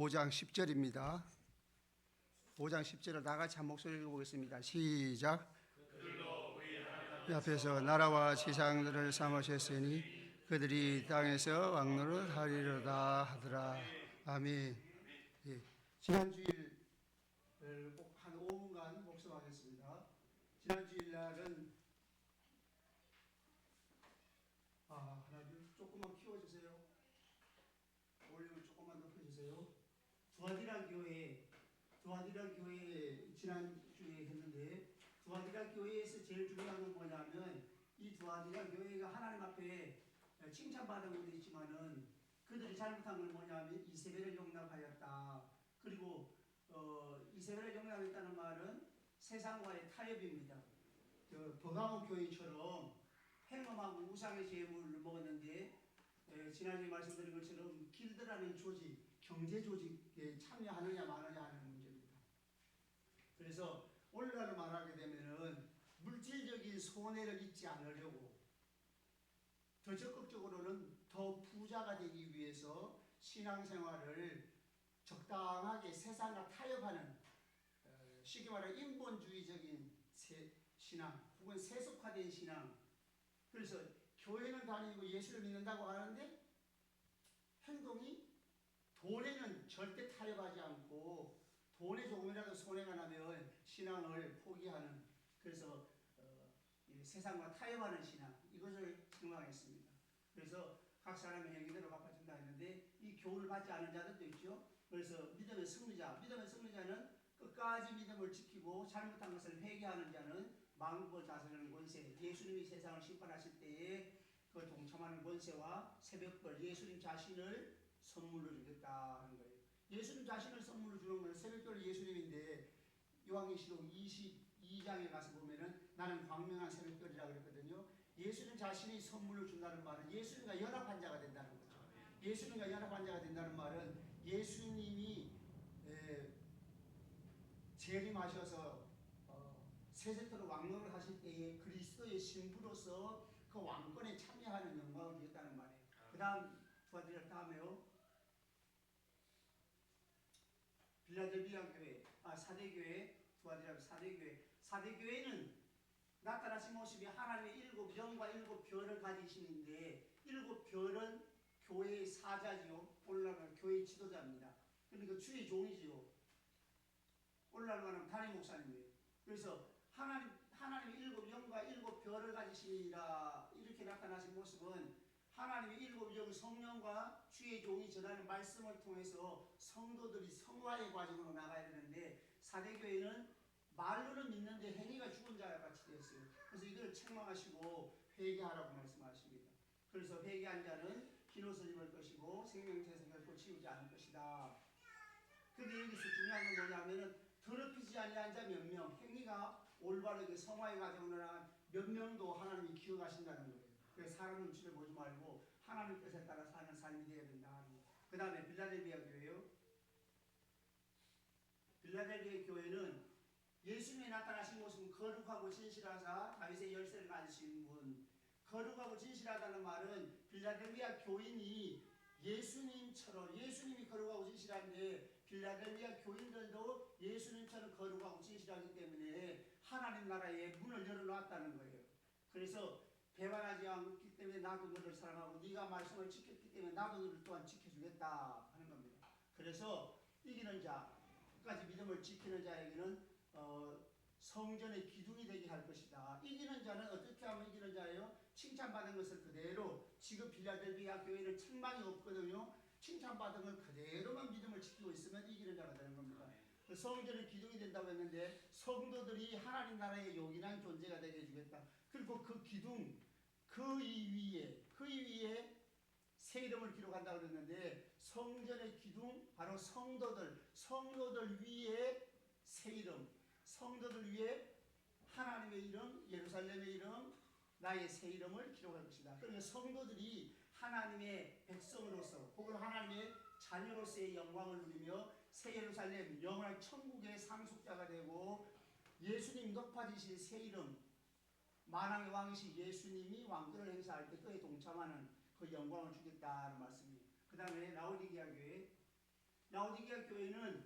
5장 10절입니다. 5장 10절을 다 같이 한 목소리로 읽어보겠습니다. 시작. 이 앞에서 나라와 지상들을 삼으셨으니 그들이 땅에서 왕노릇 하리로다 하더라. 아멘. 예. 지난 주일 꼭 한 5분간 목소하겠습니다. 지난 주일 날은 하나 둘 조금만 키워주세요. 볼륨을 조금만 높여주세요. 두아디라 교회 지난주에 했는데, 두아디라 교회에서 제일 중요한 건 뭐냐면, 이 두아디라 교회가 하나님 앞에 칭찬받은 것도 있지만은 그들이 잘못한 건 뭐냐면 이세벨을 용납하였다. 그리고 이세벨을 용납했다는 말은 세상과의 타협입니다. 버가모 교회처럼 행음하고 우상의 제물을 먹었는데, 지난주에 말씀드린 것처럼 길드라는 조직, 경제 조직에 참여하느냐 마느냐 하는 문제입니다. 그래서 오늘날로 말하게 되면은 물질적인 손해를 입지 않으려고 더 적극적으로는 더 부자가 되기 위해서 신앙생활을 적당하게 세상과 타협하는, 쉽게 말하면 인본주의적인 신앙 혹은 세속화된 신앙. 그래서 교회는 다니고 예수를 믿는다고 하는데 행동이 돈에는 절대 타협하지 않고, 돈에 조금이라도 손해가 나면 신앙을 포기하는, 그래서 세상과 타협하는 신앙, 이것을 증명했습니다. 그래서 각 사람의 행위대로 갚아준다 했는데, 이 교훈을 받지 않은 자들도 있죠. 그래서 믿음의 승리자는 끝까지 믿음을 지키고 잘못한 것을 회개하는 자는 만국을 다스리는 권세, 예수님이 세상을 심판하실 때에 그 동참하는 권세와 새벽별, 예수님 자신을 선물로 주겠다 하는 거예요. 예수님 자신을 선물로 주는 건 새벽별 예수님인데, 요한계시록 22장에 가서 보면은 나는 광명한 새벽별이라고 그랬거든요. 예수님 자신이 선물로 준다는 말은 예수님과 연합한 자가 된다는 거죠. 예수님과 연합한 자가 된다는 말은 예수님이 재림하셔서 세세토로 왕노를 하실 때에 그리스도의 신부로서 그 왕권에 참여하는 영광을 주었다는 말이에요. 그 다음 두아디라 다음에요. 빌라델비아 교회, 사대교회, 두아디라 사대교회. 사대교회는 나타나신 모습이 하나님의 7영과 7별을 가지신인데, 7별은 교회의 사자지요. 오늘날은 교회의 지도자입니다. 그러니까 주의 종이지요. 오늘날은 담임 목사님이에요. 그래서 하나님의 7영과 7별을 가지시니라, 이렇게 나타나신 모습은 하나님의 7영 성령과 주의 종이 전하는 말씀을 통해서 성도들이 성화의 과정으로 나가야 되는데, 사대교회는 말로는 믿는데 행위가 죽은 자와 같이 되었어요. 그래서 이걸 책망하시고 회개하라고 말씀하십니다. 그래서 회개한 자는 흰옷을 입을 것이고 생명체에서 결코 치우지 않을 것이다. 근데 여기서 중요한 건 뭐냐면은 더럽히지 아니한 자 몇 명, 행위가 올바르게 성화의 과정으로 나간 몇 명도 하나님이 기억하신다는 거예요. 그래서 사람 눈치를 보지 말고 하나님 뜻에 따라 사는 삶이 되어야 된다. 그 다음에 빌라델비아 교회요. 빌라델비아 교회는 예수님이 나타나신 모습은 거룩하고 진실하사 다윗의 열쇠를 가지신 분. 거룩하고 진실하다는 말은 빌라델비아 교인이 예수님처럼, 예수님이 거룩하고 진실한데 빌라델비아 교인들도 예수님처럼 거룩하고 진실하기 때문에 하나님 나라에 문을 열어놨다는 거예요. 그래서 배반하지 않기 때문에 나도 너를 사랑하고 네가 말씀을 지켰기 때문에 나도 너를 또한 지켜주겠다 하는 겁니다. 그래서 이기는 자, 끝까지 믿음을 지키는 자에게는 성전의 기둥이 되게 할 것이다. 이기는 자는 어떻게 하면 이기는 자예요? 칭찬받은 것을 그대로, 지금 빌라델비아 교회는 책망이 없거든요. 칭찬받은 걸 그대로만 믿음을 지키고 있으면 이기는 자가 되는 겁니다. 그 성전의 기둥이 된다고 했는데, 성도들이 하나님 나라의 요긴한 존재가 되게 해주겠다. 그리고 그 기둥, 그 이 위에 새 이름을 기록한다고 그랬는데, 성전의 기둥, 바로 성도들 위에 새 이름, 성도들 위에 하나님의 이름, 예루살렘의 이름, 나의 새 이름을 기록할 것이다. 그러니까 성도들이 하나님의 백성으로서 혹은 하나님의 자녀로서의 영광을 누리며 새 예루살렘, 영원한 천국의 상속자가 되고, 예수님 높아지신 새 이름, 만왕의 왕이신 예수님이 왕권을 행사할 때 그에 동참하는 그 영광을 주겠다는 말씀이에요. 그 다음에 라오디게아 교회. 라오디게아 교회는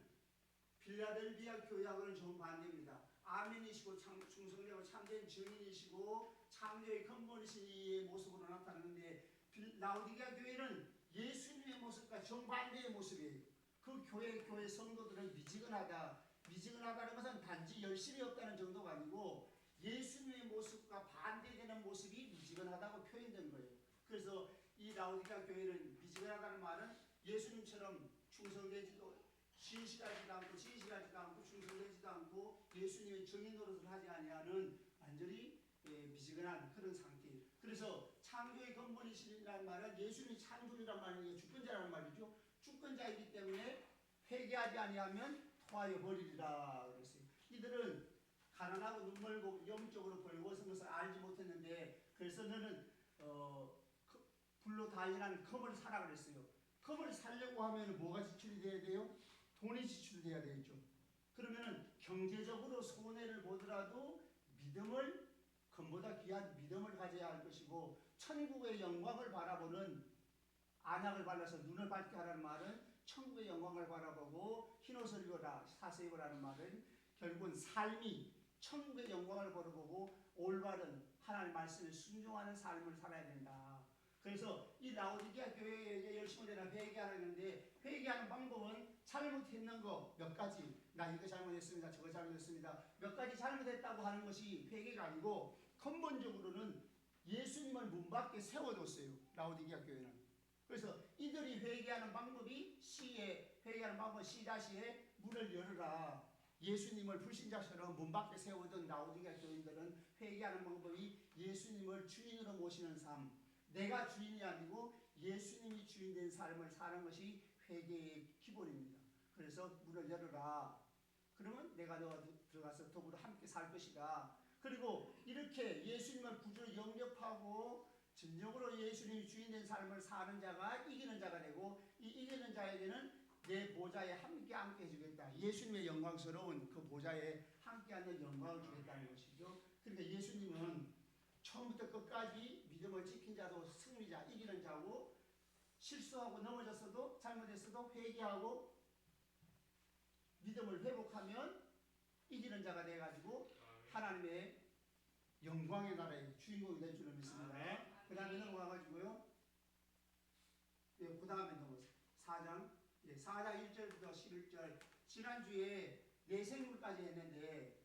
빌라델비아 교회하고는 정반대입니다. 아멘이시고 충성되고 참된 증인이시고 창조의 근본이신 이의 모습으로 나타나는데 라오디게아 교회는 예수님의 모습과 정반대의 모습이에요. 그 교회 성도들은 미지근하다는 것은 단지 열심히 없다는 정도가 아니고 예수님의 모습과 반대되는 모습이 미지근하다고 표현된 거예요. 그래서 이 라오디게아 교회는 미지근하다는 말은 예수님처럼 충성되지도 진실하지도 않고 충성되지도 않고 예수님의 정의 노릇을 하지 아니하는 완전히 미지근한 그런 상태예요. 그래서 창조의 근본이시라는 말은 예수님이 창조주란 말이에요. 주권자라는 말이죠. 주권자이기 때문에 회개하지 아니하면 토하여 버리리라 그랬어요. 이들은 가난하고 눈멀고 영적으로 벌거벗은 것을 알지 못했는데 그래서 너는 불로 단련한 금을 사라 그랬어요. 금을 사려고 하면 뭐가 지출이 돼야 돼요? 돈이 지출돼야 되겠죠. 그러면 경제적으로 손해를 보더라도 믿음을 금보다 귀한 믿음을 가져야 할 것이고 천국의 영광을 바라보는 안약을 발라서 눈을 밝게 하라는 말은 천국의 영광을 바라보고 흰옷을 입어라 사세 입으라는 말은 결국은 삶이 천국의 영광을 바라보고 올바른 하나님의 말씀에 순종하는 삶을 살아야 된다. 그래서 이 라오디게아 교회에 열심히 내가 회개하는데 회개하는 방법은 잘못했는 거 몇 가지 나 이거 잘못했습니다. 저거 잘못했습니다. 몇 가지 잘못했다고 하는 것이 회개가 아니고 근본적으로는 예수님을 문 밖에 세워뒀어요. 라오디게아 교회는. 그래서 이들이 회개하는 방법이 회개하는 방법 C-에 문을 열어라. 예수님을 불신자처럼 문 밖에 세워둔 라오디게아 교인들은 회개하는 방법이 예수님을 주인으로 모시는 삶. 내가 주인이 아니고 예수님이 주인된 삶을 사는 것이 회개의 기본입니다. 그래서 문을 열어라. 그러면 내가 너와 들어가서 더불어 함께 살 것이다. 그리고 이렇게 예수님을 구주로 영접하고 진정으로 예수님이 주인된 삶을 사는 자가 이기는 자가 되고 이 이기는 자에게는 내 보좌에 함께 해주겠다. 예수님의 영광스러운 그 보좌에 함께하는 영광을 주겠다는 것이죠. 그러니까 예수님은 처음부터 끝까지 믿음을 지킨 자도 승리자, 이기는 자고 실수하고 넘어졌어도 잘못했어도 회개하고 믿음을 회복하면 이기는 자가 돼가지고 하나님의 영광의 나라의 주인공이 될 줄을 믿습니다. 그 다음에 넘어가가지고요. 그 다음에 넘어가서 4장 1절부터 11절 지난주에 내생물까지 했는데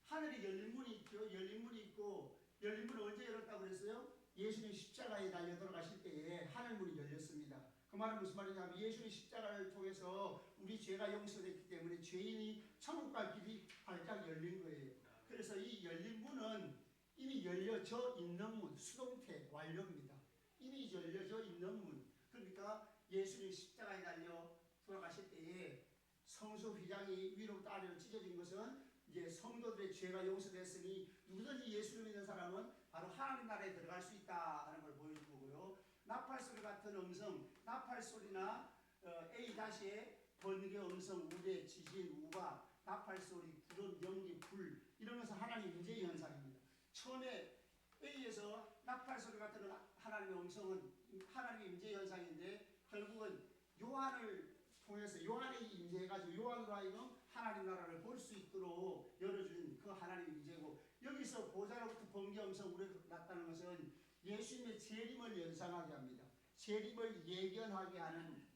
하늘이 열린 문이 있죠. 열린 문이 있고 열린 문을 언제 열었다고 그랬어요? 예수님 십자가에 달려 돌아가실 때에 하늘문이 열렸습니다. 그 말은 무슨 말이냐면 예수님 십자가를 통해서 우리 죄가 용서됐기 때문에 죄인이 천국 갈 길이 활짝 열린 거예요. 그래서 이 열린 문은 이미 열려져 있는 문, 수동태 완료입니다. 이미 열려져 있는 문. 그러니까 예수님 십자가에 달려 돌아가실 때에 성소 휘장이 위로부터 아래로 찢어진 것은 이제 성도들의 죄가 용서됐으니 누구든지 예수를 믿는 사람은 바로 하나님 나라에 들어갈 수 있다 하는 걸 보여준 거고요. 나팔소리 같은 음성, 나팔소리나 A-의 번개 음성, 우레, 지진, 우박, 나팔소리, 구름, 연기, 불 이런 것은 하나님 임재의 현상입니다. 처음에 A에서 나팔소리 같은 하나님의 음성은 하나님의 임재의 현상인데 결국은 요한을 통해서 요한이 임재해가지고 요한으로 하여금 하나님 나라를 볼 수 있도록 열어준 그 하나님의 임재고 여기서 보좌로부터 번개 음성 우레가 났다는 것은 예수님의 재림을 연상하게 합니다. 재림을 예견하게 하는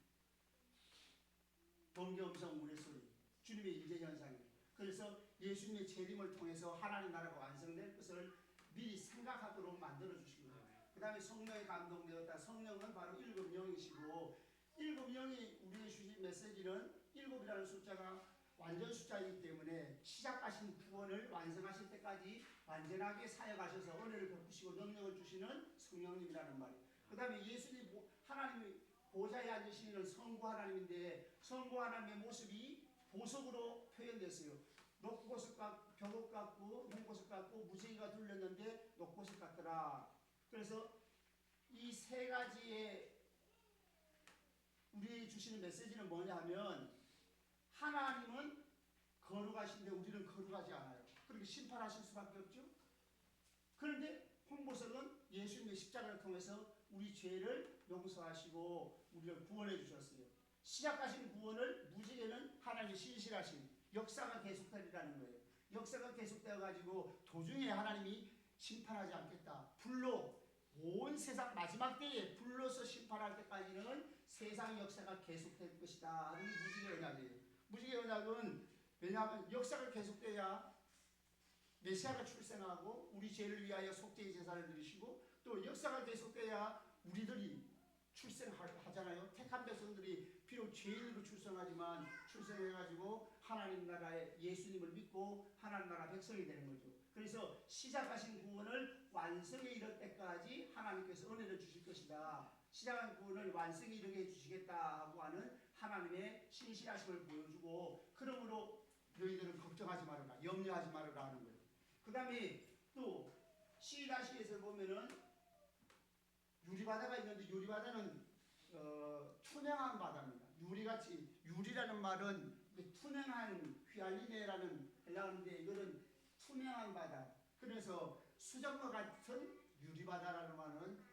번개 음성 우레 소리 주님의 임재 현상입니다. 그래서 예수님의 재림을 통해서 하나님 나라가 완성될 것을 미리 생각하도록 만들어 주신 거예요. 그 다음에 성령에 감동되었다. 성령은 바로 일곱 영이시고 일곱 영이 우리에게 주신 메시지는 일곱이라는 숫자가 완전 숫자이기 때문에 시작하신 구원을 완성하실 때까지 완전하게 사역하셔서 은혜를 베푸시고 능력을 주시는 성령님이라는 말이에요. 그 다음에 예수님 하나님이 보좌에 앉으시는 성부 하나님인데 성부 하나님의 모습이 보석으로 표현됐어요. 녹보석 같고 벽옥 같고 홍보석 같고 무지개가 둘렸는데 녹보석 같더라. 그래서 이 세 가지의 우리에게 주시는 메시지는 뭐냐 하면 하나님은 거룩하신데 우리는 거룩하지 않아요. 그렇게 심판하실 수밖에 없죠. 그런데 홍보석은 예수님의 십자가를 통해서 우리 죄를 용서하시고 우리를 구원해 주셨어요. 시작하신 구원을 무지개는 하나님의 신실하신 역사가 계속되리라는 거예요. 역사가 계속되어 가지고 도중에 하나님이 심판하지 않겠다. 불로 온 세상 마지막 때에 불로서 심판할 때까지는 세상 역사가 계속될 것이다 하는 무지개 언약이에요. 무지개 언약은 왜냐하면 역사가 계속돼야 메시아가 출생하고 우리 죄를 위하여 속죄의 제사를 드리시고 또 역사가 계속돼야 우리들이 출생하잖아요. 택한 백성들이 비록 죄인으로 출생하지만 출생해가지고 하나님 나라의 예수님을 믿고 하나님 나라 백성이 되는 거죠. 그래서 시작하신 구원을 완성에 이를 때까지 하나님께서 은혜를 주실 것이다. 시작한 구원을 완성에 이르게 해주시겠다고 하는 하나님의 신실하심을 보여주고 그러므로 너희들은 걱정하지 말아라. 염려하지 말아라 하는 거예요. 그 다음에 또 시라시에서 보면은 유리바다가 있는데 유리바다는 투명한 바다입니다. 유리같이 유리라는 말은 투명한 휘알리네라는 헬라어인데 이거는 투명한 바다. 그래서 수정과 같은 유리바다라는 말은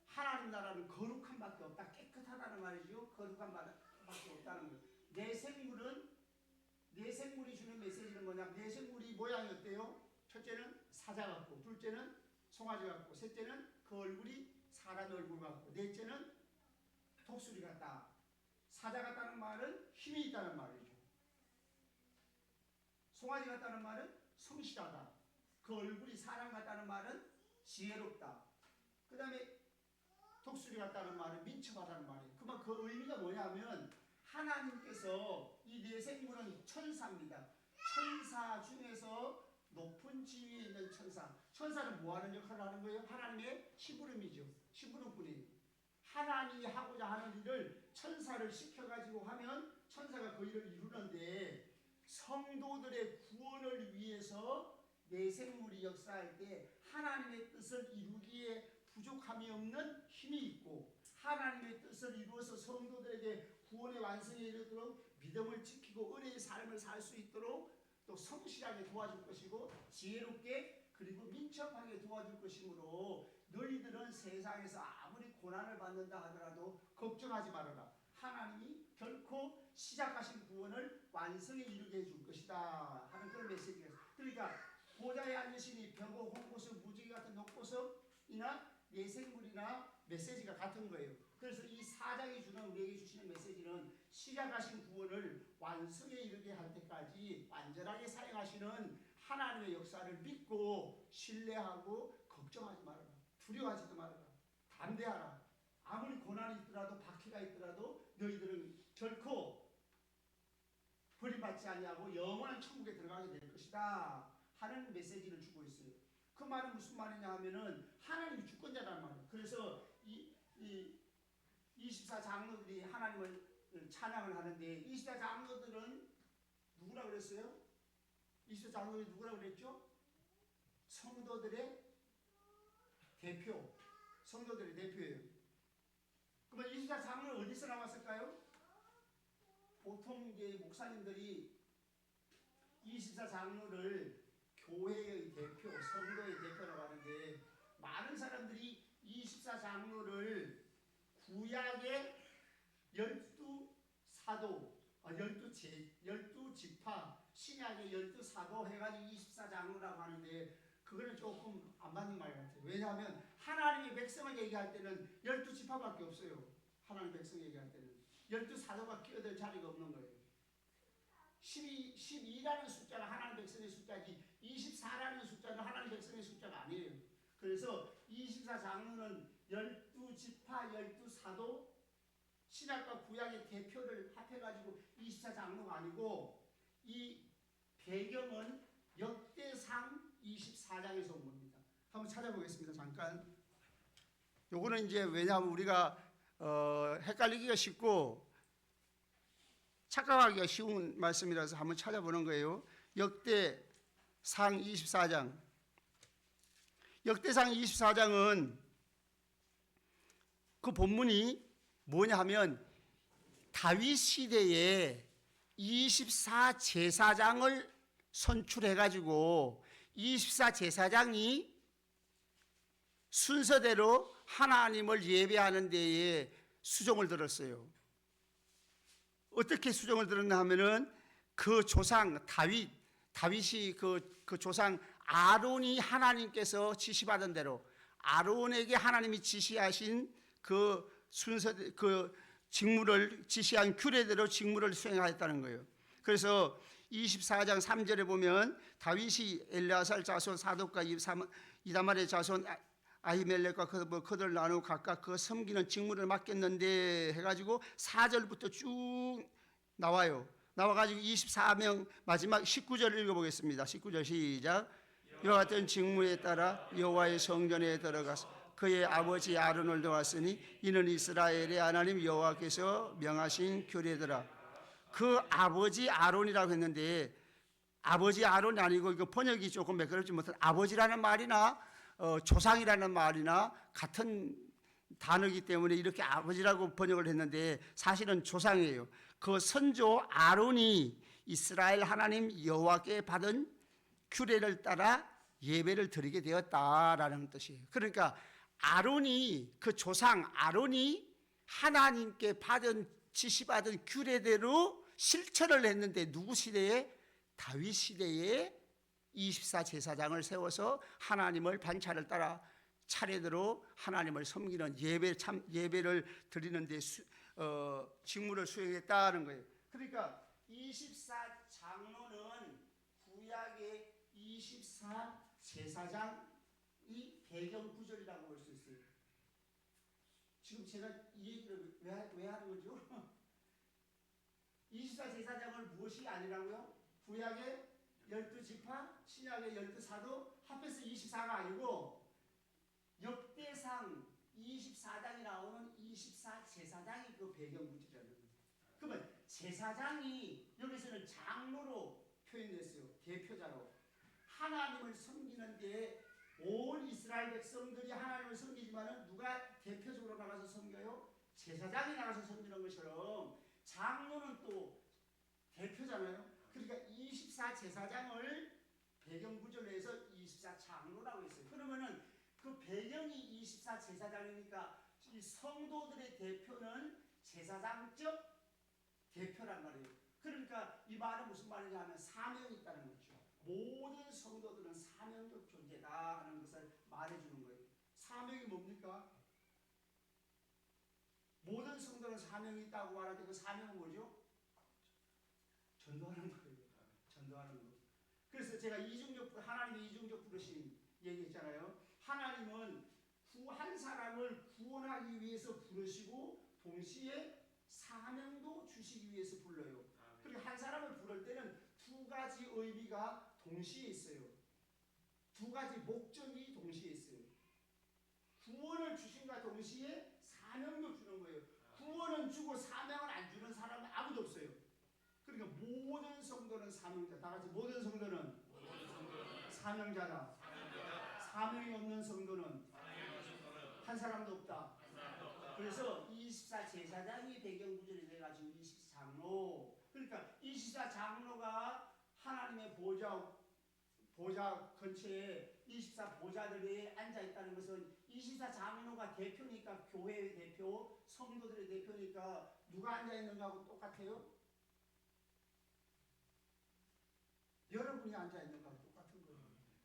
하나님 나라는 거룩한 밖에 없다. 깨끗하다는 말이죠. 거룩한 밖에 없다는 거예요. 내 생물이 주는 메시지는 뭐냐? 내 생물이 모양이 어때요? 첫째는 사자 같고, 둘째는 송아지 같고, 셋째는 그 얼굴이 사람 얼굴 같고, 넷째는 독수리 같다. 사자 같다는 말은 힘이 있다는 말이죠. 송아지 같다는 말은 성실하다. 그 얼굴이 사람 같다는 말은 지혜롭다. 그 다음에 독수리 같다는 말은 민첩하다는 말이에요. 그만 그 의미가 뭐냐면 하나님께서 이 네 생물은 천사입니다. 천사 중에서 높은 지위에 있는 천사. 천사는 뭐하는 역할을 하는 거예요? 하나님의 심부름이죠. 심부름꾼이에요. 하나님이 하고자 하는 일을 천사를 시켜가지고 하면 천사가 그 일을 이루는데 성도들의 구원을 위해서 내 생물이 역사할 때 하나님의 뜻을 이루기에 부족함이 없는 힘이 있고 하나님의 뜻을 이루어서 성도들에게 구원의 완성에 이르도록 믿음을 지키고 은혜의 삶을 살 수 있도록 또 성실하게 도와줄 것이고 지혜롭게 그리고 민첩하게 도와줄 것이므로 너희들은 세상에서 아무리 고난을 받는다 하더라도 걱정하지 말아라. 하나님이 결코 시작하신 구원을 완성에 이르게 해줄 것이다 하는 그런 메시지가 있어요. 그러니까 보좌에 앉으시니 벽옥, 홍보석, 무지개 같은 녹보석이나 내생물이나 메시지가 같은 거예요. 그래서 이 4장이 주는 우리에게 주시는 메시지는 시작하신 구원을 완성에 이르게 할 때까지 완전하게 사용하시는 하나님의 역사를 믿고 신뢰하고 걱정하지 말아라. 두려워하지도 말아라. 담대하라. 아무리 고난이 있더라도 박해가 있더라도 너희들은 결코 버림받지 아니하고 영원한 천국에 들어가게 될 것이다 하는 메시지를 주고 있어요. 그 말은 무슨 말이냐 하면은 하나님이 주권자라는 말이에요. 그래서 이 24장로들이 하나님을 찬양을 하는데 24장로들은 누구라 그랬어요? 24장로들이 누구라 그랬죠? 성도들의 대표. 성도들의 대표예요. 그러면 24장로는 어디서 나왔을까요? 보통 이제 목사님들이 24장로를 교회의 대표, 성도의 대표라고 하는데 많은 사람들이 24장로를 구약의 12사도, 12지파, 신약의 12사도 해가지고 24장로라고 하는데 그거는 조금 안 맞는 말 같아요. 왜냐하면 하나님의 백성을 얘기할 때는 12지파밖에 없어요. 하나님의 백성 얘기할 때는 12사도가 끼어들 자리가 없는 거예요. 12라는 숫자가 하나님 백성의 숫자지 24라는 숫자는 하나님 백성의 숫자가 아니에요. 그래서 24장로는 12지파, 12사도, 신약과 구약의 대표를 합해가지고 24장로가 아니고 이 배경은 역대상 24장에서 온 겁니다. 한번 찾아보겠습니다. 잠깐. 요거는 이제 왜냐하면 우리가 헷갈리기가 쉽고 착각하기가 쉬운 말씀이라서 한번 찾아보는 거예요. 역대상 24장. 역대상 24장은 그 본문이 뭐냐 하면 다윗 시대에 24제사장을 선출해가지고 24제사장이 순서대로 하나님을 예배하는 데에 수종을 들었어요. 어떻게 수종을 들었나 하면은 그 조상 다윗이 그 조상 아론이 하나님께서 지시받은 대로 아론에게 하나님이 지시하신 그 순서 그 직무를 지시한 규례대로 직무를 수행하였다는 거예요. 그래서 24장 3절에 보면 다윗이 엘르아살 자손 사독과 이다말의 자손 아히멜렉과 그들 나누고 각각 그 섬기는 직무를 맡겼는데 해가지고 4절부터 쭉 나와요. 나와가지고 24명 마지막 19절 읽어보겠습니다. 19절 시작. 이와 같은 직무에 따라 여호와의 성전에 들어가서 그의 아버지 아론을 도왔으니 이는 이스라엘의 하나님 여호와께서 명하신 규례더라. 그 아버지 아론이라고 했는데 아버지 아론이 아니고 이거 번역이 조금 매끄럽지 못한 아버지라는 말이나 조상이라는 말이나 같은 단어이기 때문에 이렇게 아버지라고 번역을 했는데 사실은 조상이에요. 그 선조 아론이 이스라엘 하나님 여호와께 받은 규례를 따라 예배를 드리게 되었다라는 뜻이에요. 그러니까 아론이 그 조상 아론이 하나님께 받은 지시받은 규례대로 실천을 했는데 누구 시대에? 다윗 시대에 24제사장을 세워서 하나님을 반차를 따라 차례대로 하나님을 섬기는 예배를 드리는 데 직무를 수행했다는 거예요. 그러니까 24장로는 구약의 24제사장이 배경 구절이라고 볼 수 있어요. 지금 제가 이 얘기를 왜 하는 거죠? 24제사장은 무엇이 아니라고요? 구약의 12지파, 신약의 12사도 합해서 24가 아니고 역대상 24장이 나오는 24제사장이 그 배경 구절이라는 거예요. 그러면 제사장이 여기서는 장로로 표현됐어요. 대표자로. 하나님을 섬기는 데 온 이스라엘 백성들이 하나님을 섬기지만은 누가 대표적으로 나가서 섬겨요? 제사장이 나가서 섬기는 것처럼 장로는 또 대표잖아요. 그러니까 24제사장을 배경 구절로 해서 24장로라고 했어요. 그러면은 그 배경이 24제사장이니까 이 성도들의 대표는 제사장적 대표란 말이에요. 그러니까 이 말은 무슨 말이냐 하면 사명이 있다는 거죠. 모든 성도들은 사명적 존재다 하는 것을 말해주는 거예요. 사명이 뭡니까? 모든 성도는 사명이 있다고 말할 때 그 사명은 뭐죠? 전도하는 거예요. 전도하는 거. 그래서 제가 하나님의 이중적 부르심 얘기했잖아요. 하나님은 한 사람을 구원하기 위해서 부르시고 동시에 사명도 주시기 위해서 불러요. 그리고 한 사람을 부를 때는 두 가지 의미가 동시에 있어요. 두 가지 목적이 동시에 있어요. 구원을 주신과 동시에 사명도 주는 거예요. 구원은 주고 사명을 안 주는 사람은 아무도 없어요. 그러니까 모든 성도는 사명자. 다 같이 모든 성도는 사명자다. 사명이 없는 성도는 한 사람도 없다. 그래서 24제사장이 배경구절이 돼가지고 24장로. 그러니까 24장로가 하나님의 보좌 근처에 24보좌들이 앉아있다는 것은 24장로가 대표니까 교회의 대표, 성도들의 대표니까 누가 앉아있는가하고 똑같아요? 여러분이 앉아있는 거하고 똑같은 거예요.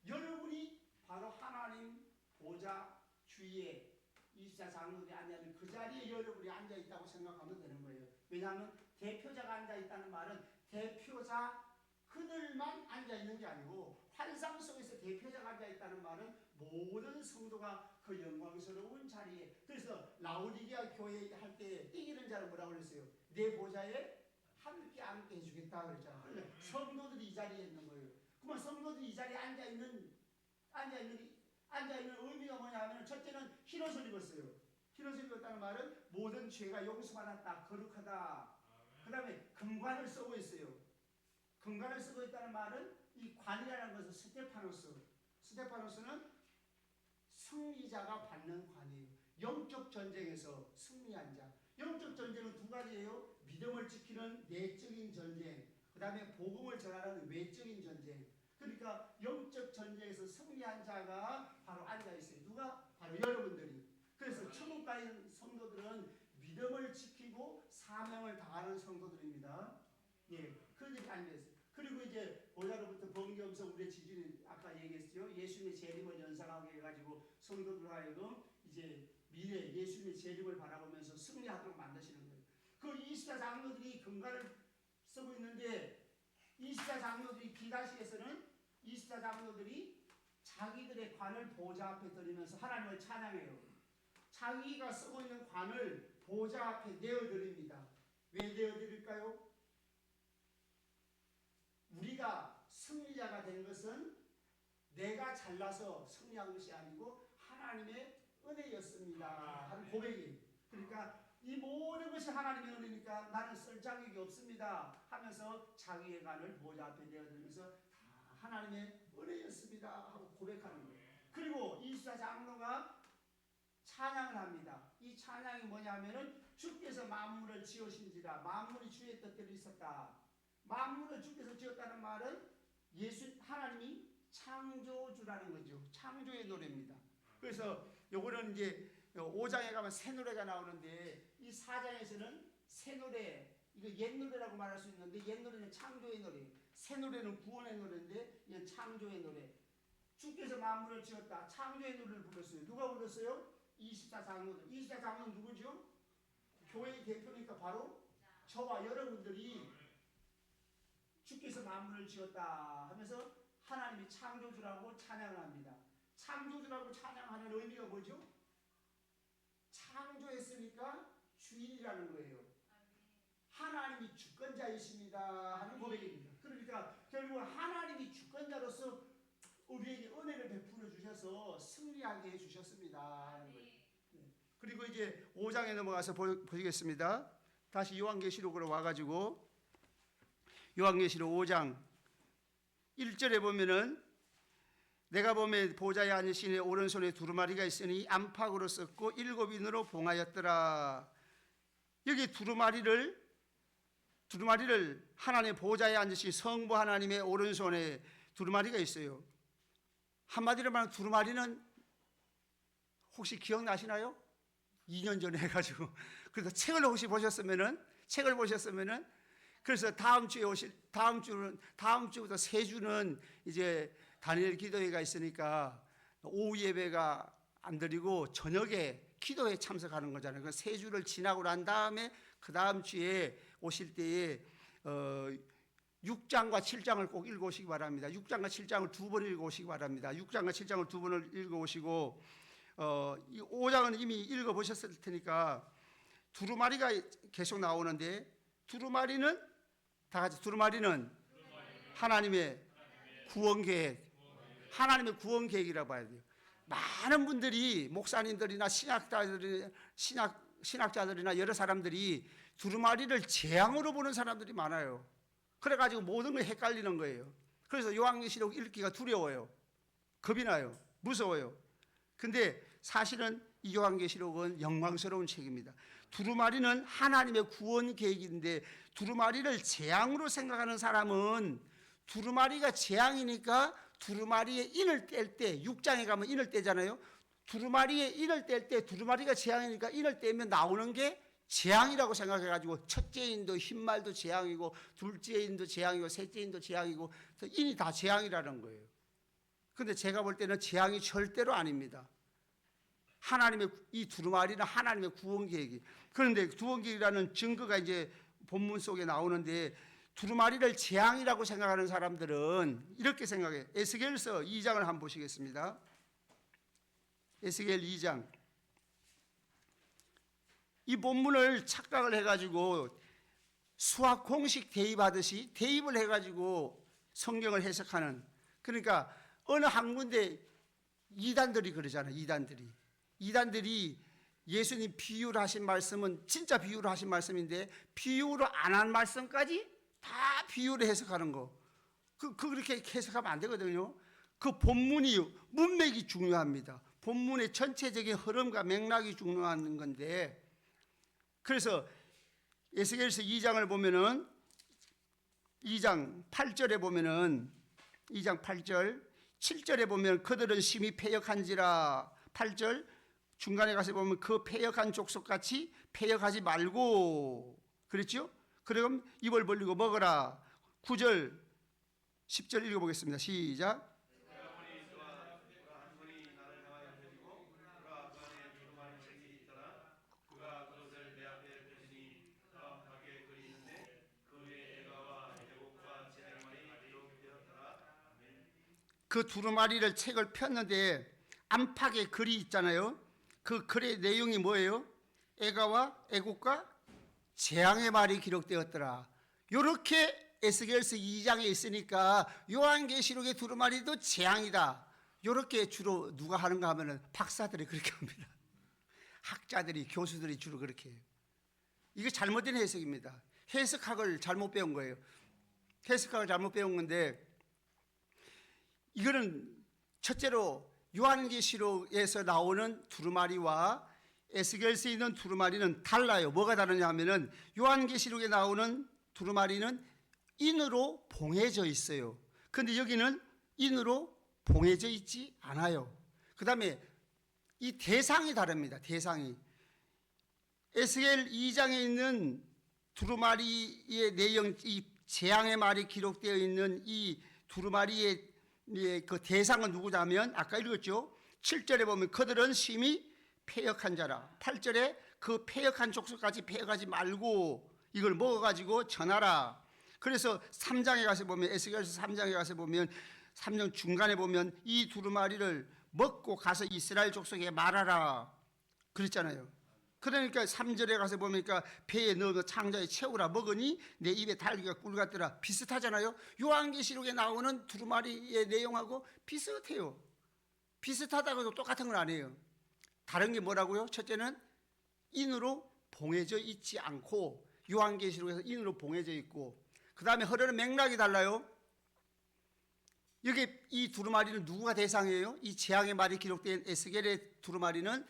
여러분이 바로 하나님 보좌 주위에 24장로들이 앉아있는 그 자리에 여러분이 앉아있다고 생각하면 되는 거예요. 왜냐하면 대표자가 앉아있다는 말은 대표자 그들만 앉아있는 게 아니고 환상 속에서 대표자가 앉아있다는 말은 모든 성도가 그 영광스러운 자리에. 그래서 라오디게아 교회 할 때 이기는 자는 뭐라고 그랬어요? 내 보좌에 함께 해주겠다 그랬잖아. 그러니까 성도들이 이 자리에 있는 거예요. 그러면 성도들이 이 자리에 앉아있는 의미가 뭐냐 하면 첫째는 흰 옷을 입었어요. 흰 옷을 입었다는 말은 모든 죄가 용서받았다. 거룩하다. 그 다음에 금관을 쓰고 있어요. 금관을 쓰고 있다는 말은 이 관이라는 것은 스테파노스는 승리자가 받는 관이에요. 영적 전쟁에서 승리한 자. 영적 전쟁은 두 가지예요. 믿음을 지키는 내적인 전쟁, 그 다음에 복음을 전하는 외적인 전쟁. 그러니까 영적 전쟁에서 승리한 자가 바로 앉아있어요. 누가? 바로 여러분들이. 그래서 천국 가는 성도들은 믿음을 지키고 사명을 다하는 성도들입니다. 예, 그들이 아니었어요. 그리고 이제 보좌로부터 번개음성 우리의 지진이 아까 얘기했죠. 예수님의 재림을 연상하게 해가지고 성도들 하여금 이제 미래 예수님의 재림을 바라보면서 승리하도록 만드시는 거예요. 그 24 장로들이 금가를 쓰고 있는데 24 장로들이 기다시에서는 24 장로들이 자기들의 관을 보좌 앞에 드리면서 하나님을 찬양해요. 자기가 쓰고 있는 관을 보좌 앞에 내어드립니다. 왜 내어드릴까요? 우리가 승리자가 된 것은 내가 잘나서 승리한 것이 아니고 하나님의 은혜였습니다 하는 고백이에요. 그러니까 이 모든 것이 하나님의 은혜니까 나는 쓸 자격이 없습니다 하면서 자기의 관을 보좌 앞에 내어드리면서 다 하나님의 은혜였습니다 하고 고백하는 거예요. 그리고 24 장로가 찬양을 합니다. 이 찬양이 뭐냐면은 주께서 만물을 지으신지라 만물이 주의 뜻대로 있었다. 만물을 주께서 지었다는 말은 하나님이 창조주라는 거죠. 창조의 노래입니다. 그래서 요거는 이제 5장에 가면 새 노래가 나오는데 이 4장에서는 새 노래, 이거 옛 노래라고 말할 수 있는데 옛 노래는 창조의 노래, 새 노래는 구원의 노래인데 이건 창조의 노래. 주께서 만물을 지었다. 창조의 노래를 불렀어요. 누가 불렀어요? 24 장로들. 24 장로는 누구죠? 교회의 대표니까 바로 저와 여러분들이 주께서 만물을 지었다 하면서 하나님이 창조주라고 찬양을 합니다. 창조주라고 찬양하는 의미가 뭐죠? 창조했으니까 주인이라는 거예요. 하나님이 주권자이십니다 하는 고백입니다. 그러니까 결국 하나님이 주권자로서 우리에게 은혜를 베풀어 주셔서 승리하게 해주셨습니다 하는 거예요. 그리고 이제 5장에 넘어가서 보시겠습니다. 다시 요한계시록으로 와가지고 요한계시록 5장 1절에 보면은 내가 보면 보좌에 앉으신 이의 오른손에 두루마리가 있으니 안팎으로 썼고 7인으로 봉하였더라. 여기 두루마리를 하나님의 보좌에 앉으신 성부 하나님의 오른손에 두루마리가 있어요. 한마디로 말하면 두루마리는 혹시 기억나시나요? 2년 전에 해가지고 그래서 책을 보셨으면은 그래서 다음 주부터 3주는 이제 다니엘 기도회가 있으니까 오후 예배가 안 드리고 저녁에 기도회에 참석하는 거잖아요. 그 3주를 지나고 난 다음에 그 다음 주에 오실 때에 6장과 7장을 꼭 읽어오시기 바랍니다. 6장과 7장을 2번 읽어오시기 바랍니다. 6장과 7장을 2번을 읽어오시고 5장은 이미 읽어보셨을 테니까 두루마리가 계속 나오는데 두루마리는 다 같이 두루마리는 하나님의 구원 계획, 하나님의 구원 계획이라고 봐야 돼요. 많은 분들이 목사님들이나 신학자들이나 여러 사람들이 두루마리를 재앙으로 보는 사람들이 많아요. 그래가지고 모든 걸 헷갈리는 거예요. 그래서 요한계시록 읽기가 두려워요. 겁이 나요. 무서워요. 근데 사실은 이 요한계시록은 영광스러운 책입니다. 두루마리는 하나님의 구원 계획인데 두루마리를 재앙으로 생각하는 사람은 두루마리가 재앙이니까 두루마리의 인을 뗄 때 6장에 가면 인을 떼잖아요. 두루마리의 인을 뗄 때 두루마리가 재앙이니까 인을 떼면 나오는 게 재앙이라고 생각해가지고 첫째 인도 흰말도 재앙이고 둘째 인도 재앙이고 셋째 인도 재앙이고 인이 다 재앙이라는 거예요. 근데 제가 볼 때는 재앙이 절대로 아닙니다. 하나님의 이 두루마리는 하나님의 구원 계획이. 그런데 구원 계획이라는 증거가 이제 본문 속에 나오는데 두루마리를 재앙이라고 생각하는 사람들은 이렇게 생각해요. 에스겔서 2장을 한번 보시겠습니다. 에스겔 2장. 이 본문을 착각을 해가지고 수학 공식 대입하듯이 대입을 해가지고 성경을 해석하는, 그러니까 어느 한 군데 이단들이 그러잖아요. 이단들이 예수님 비유로 하신 말씀은 진짜 비유로 하신 말씀인데 비유로 안 한 말씀까지 다 비유로 해석하는 거. 그렇게 해석하면 안 되거든요. 그 본문이 문맥이 중요합니다. 본문의 전체적인 흐름과 맥락이 중요한 건데, 그래서 에스겔서 2장을 보면은 2장 8절에 보면은 2장 8절 7절에 보면 그들은 심히 패역한지라 8절 중간에 가서 보면 그 패역한 족속같이 패역하지 말고 그랬죠? 그럼 입을 벌리고 먹어라. 9절 10절 읽어보겠습니다. 시작. 그 두루마리를 책을 폈는데 안팎에 글이 있잖아요. 그 글의 내용이 뭐예요? 애가와 애국과 재앙의 말이 기록되었더라. 이렇게 에스겔서 2장에 있으니까 요한계시록의 두루마리도 재앙이다. 이렇게 주로 누가 하는가 하면은 박사들이 그렇게 합니다. 학자들이, 교수들이 주로 그렇게 해요. 이게 잘못된 해석입니다. 해석학을 잘못 배운 거예요. 해석학을 잘못 배운 건데, 이거는 첫째로 요한계시록에서 나오는 두루마리와 에스겔서에 있는 두루마리는 달라요. 뭐가 다르냐 하면은 요한계시록에 나오는 두루마리는 인으로 봉해져 있어요. 근데 여기는 인으로 봉해져 있지 않아요. 그 다음에 이 대상이 다릅니다. 대상이. 에스겔 2장에 있는 두루마리의 내용, 이 재앙의 말이 기록되어 있는 이 두루마리의 그 대상은 누구냐면 아까 읽었죠. 7절에 보면 그들은 심히 패역한 자라. 8절에 그 패역한 족속까지 패역하지 말고 이걸 먹어가지고 전하라. 그래서 3장에 가서 보면 에스겔서 3장에 가서 보면 3장 중간에 보면 이 두루마리를 먹고 가서 이스라엘 족속에게 말하라 그랬잖아요. 그러니까 3절에 가서 보니까 배에 넣어서 창자에 채우라. 먹으니 내 입에 달기가 꿀 같더라. 비슷하잖아요. 요한계시록에 나오는 두루마리의 내용하고 비슷해요. 비슷하다고 해도 똑같은 건 아니에요. 다른 게 뭐라고요? 첫째는 인으로 봉해져 있지 않고, 요한계시록에서 인으로 봉해져 있고, 그 다음에 흐르는 맥락이 달라요. 여기 이 두루마리는 누구가 대상이에요? 이 재앙의 말이 기록된 에스겔의 두루마리는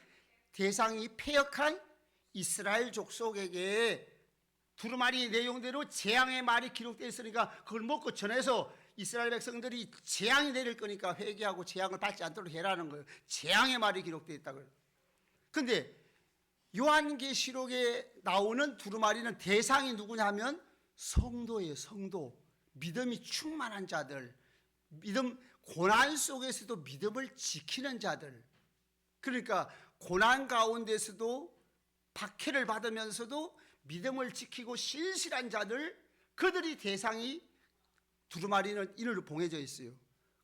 대상이 패역한 이스라엘 족속에게 두루마리 내용대로 재앙의 말이 기록되어 있으니까 그걸 먹고 전해서 이스라엘 백성들이 재앙이 내릴 거니까 회개하고 재앙을 받지 않도록 해라는 거예요. 재앙의 말이 기록되어 있다고요. 근데 요한계시록에 나오는 두루마리는 대상이 누구냐 하면 성도예요. 성도. 믿음이 충만한 자들, 믿음, 고난 속에서도 믿음을 지키는 자들. 그러니까 고난 가운데서도 박해를 받으면서도 믿음을 지키고 신실한 자들, 그들이 대상이 두루마리는 인으로 봉해져 있어요.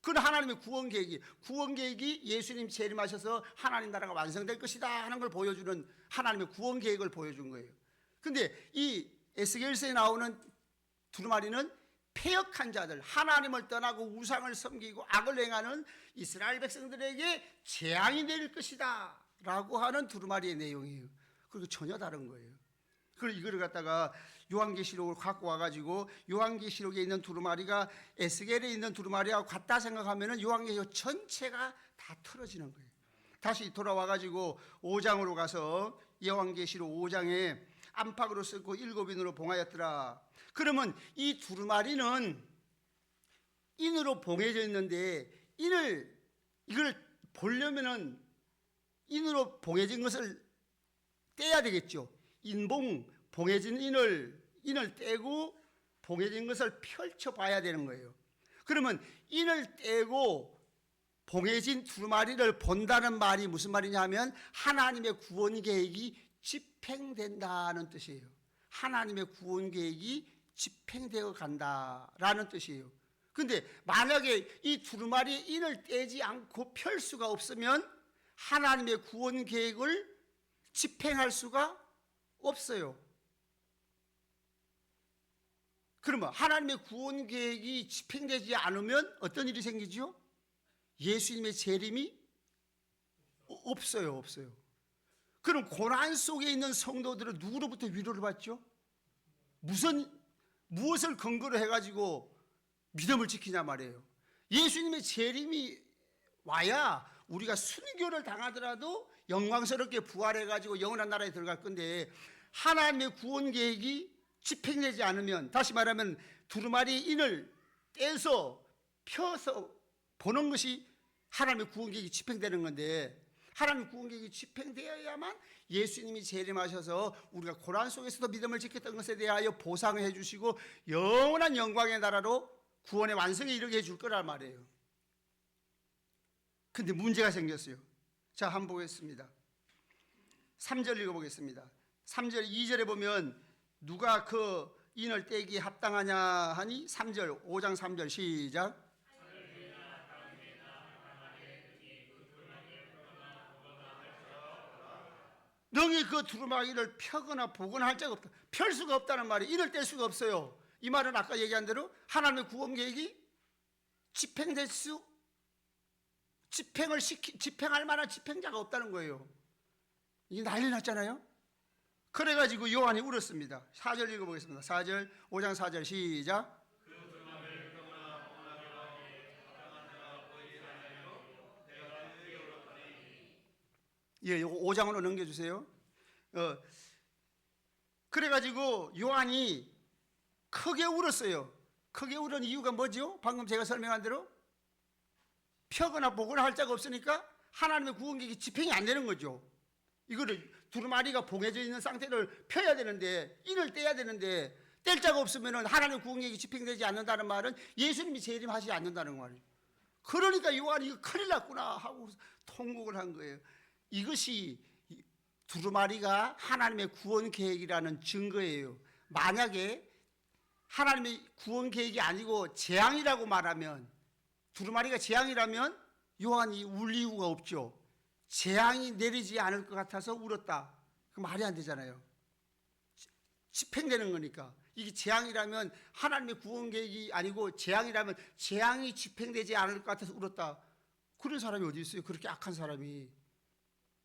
그건 하나님의 구원 계획이 예수님 재림하셔서 하나님 나라가 완성될 것이다 하는 걸 보여주는 하나님의 구원 계획을 보여준 거예요. 근데 이 에스겔서에 나오는 두루마리는 패역한 자들, 하나님을 떠나고 우상을 섬기고 악을 행하는 이스라엘 백성들에게 재앙이 내릴 것이다 라고 하는 두루마리의 내용이에요. 그리고 전혀 다른 거예요. 그리고 이거를 갖다가 요한계시록을 갖고 와가지고 요한계시록에 있는 두루마리가 에스겔에 있는 두루마리하고 같다 생각하면은 요한계시록 전체가 다 틀어지는 거예요. 다시 돌아와가지고 5장으로 가서 요한계시록 5장에 안팎으로 쓰고 7인으로 봉하였더라. 그러면 이 두루마리는 인으로 봉해져 있는데 이걸 보려면은 인으로 봉해진 것을 떼야 되겠죠. 봉해진 인을 떼고 봉해진 것을 펼쳐봐야 되는 거예요. 그러면 인을 떼고 봉해진 두루마리를 본다는 말이 무슨 말이냐 하면 하나님의 구원 계획이 집행된다는 뜻이에요. 하나님의 구원 계획이 집행되어 간다라는 뜻이에요. 근데 만약에 이 두루마리의 인을 떼지 않고 펼 수가 없으면 하나님의 구원 계획을 집행할 수가 없어요. 그러면 하나님의 구원 계획이 집행되지 않으면 어떤 일이 생기죠? 예수님의 재림이 없어요. 그럼 고난 속에 있는 성도들은 누구로부터 위로를 받죠? 무엇을 근거로 해가지고 믿음을 지키냐 말이에요. 예수님의 재림이 와야 우리가 순교를 당하더라도 영광스럽게 부활해가지고 영원한 나라에 들어갈 건데, 하나님의 구원 계획이 집행되지 않으면, 다시 말하면 두루마리 인을 떼서 펴서 보는 것이 하나님의 구원 계획이 집행되는 건데, 하나님 구원 계획이 집행되어야만 예수님이 재림하셔서 우리가 고난 속에서도 믿음을 지켰던 것에 대하여 보상을 해주시고 영원한 영광의 나라로 구원의 완성에 이르게 해줄 거란 말이에요. 근데 문제가 생겼어요. 자, 한번 보겠습니다. 3절 읽어보겠습니다. 3절 2절에 보면 누가 그 인을 떼기에 합당하냐 하니 3절 5장 3절 시작. 능히 그 두루마기를 펴거나 보거나 할 자가 없다. 펼 수가 없다는 말이, 인을 뗄 수가 없어요. 이 말은 아까 얘기한 대로 하나님의 구원 계획이 집행될 수, 집행할 만한 집행자가 없다는 거예요. 이게 난리 났잖아요. 그래가지고 요한이 울었습니다. 4절 읽어보겠습니다. 4절 5장 4절 시작. 예, 요거 5장으로 넘겨주세요. 그래가지고 요한이 크게 울었어요. 크게 울은 이유가 뭐죠? 방금 제가 설명한 대로 펴거나 보거나 할 자가 없으니까 하나님의 구원 계획이 집행이 안 되는 거죠. 이거를 두루마리가 봉해져 있는 상태를 펴야 되는데, 인을 떼야 되는데 뗄 자가 없으면 하나님의 구원 계획이 집행되지 않는다는 말은 예수님이 재림하지 않는다는 말이에요. 그러니까 요한이 이거 큰일 났구나 하고 통곡을 한 거예요. 이것이 두루마리가 하나님의 구원 계획이라는 증거예요. 만약에 하나님의 구원 계획이 아니고 재앙이라고 말하면, 두루마리가 재앙이라면 요한이 울 이유가 없죠. 재앙이 내리지 않을 것 같아서 울었다. 그 말이 안 되잖아요. 집행되는 거니까. 이게 재앙이라면 하나님의 구원 계획이 아니고 재앙이라면 재앙이 집행되지 않을 것 같아서 울었다. 그런 사람이 어디 있어요? 그렇게 악한 사람이.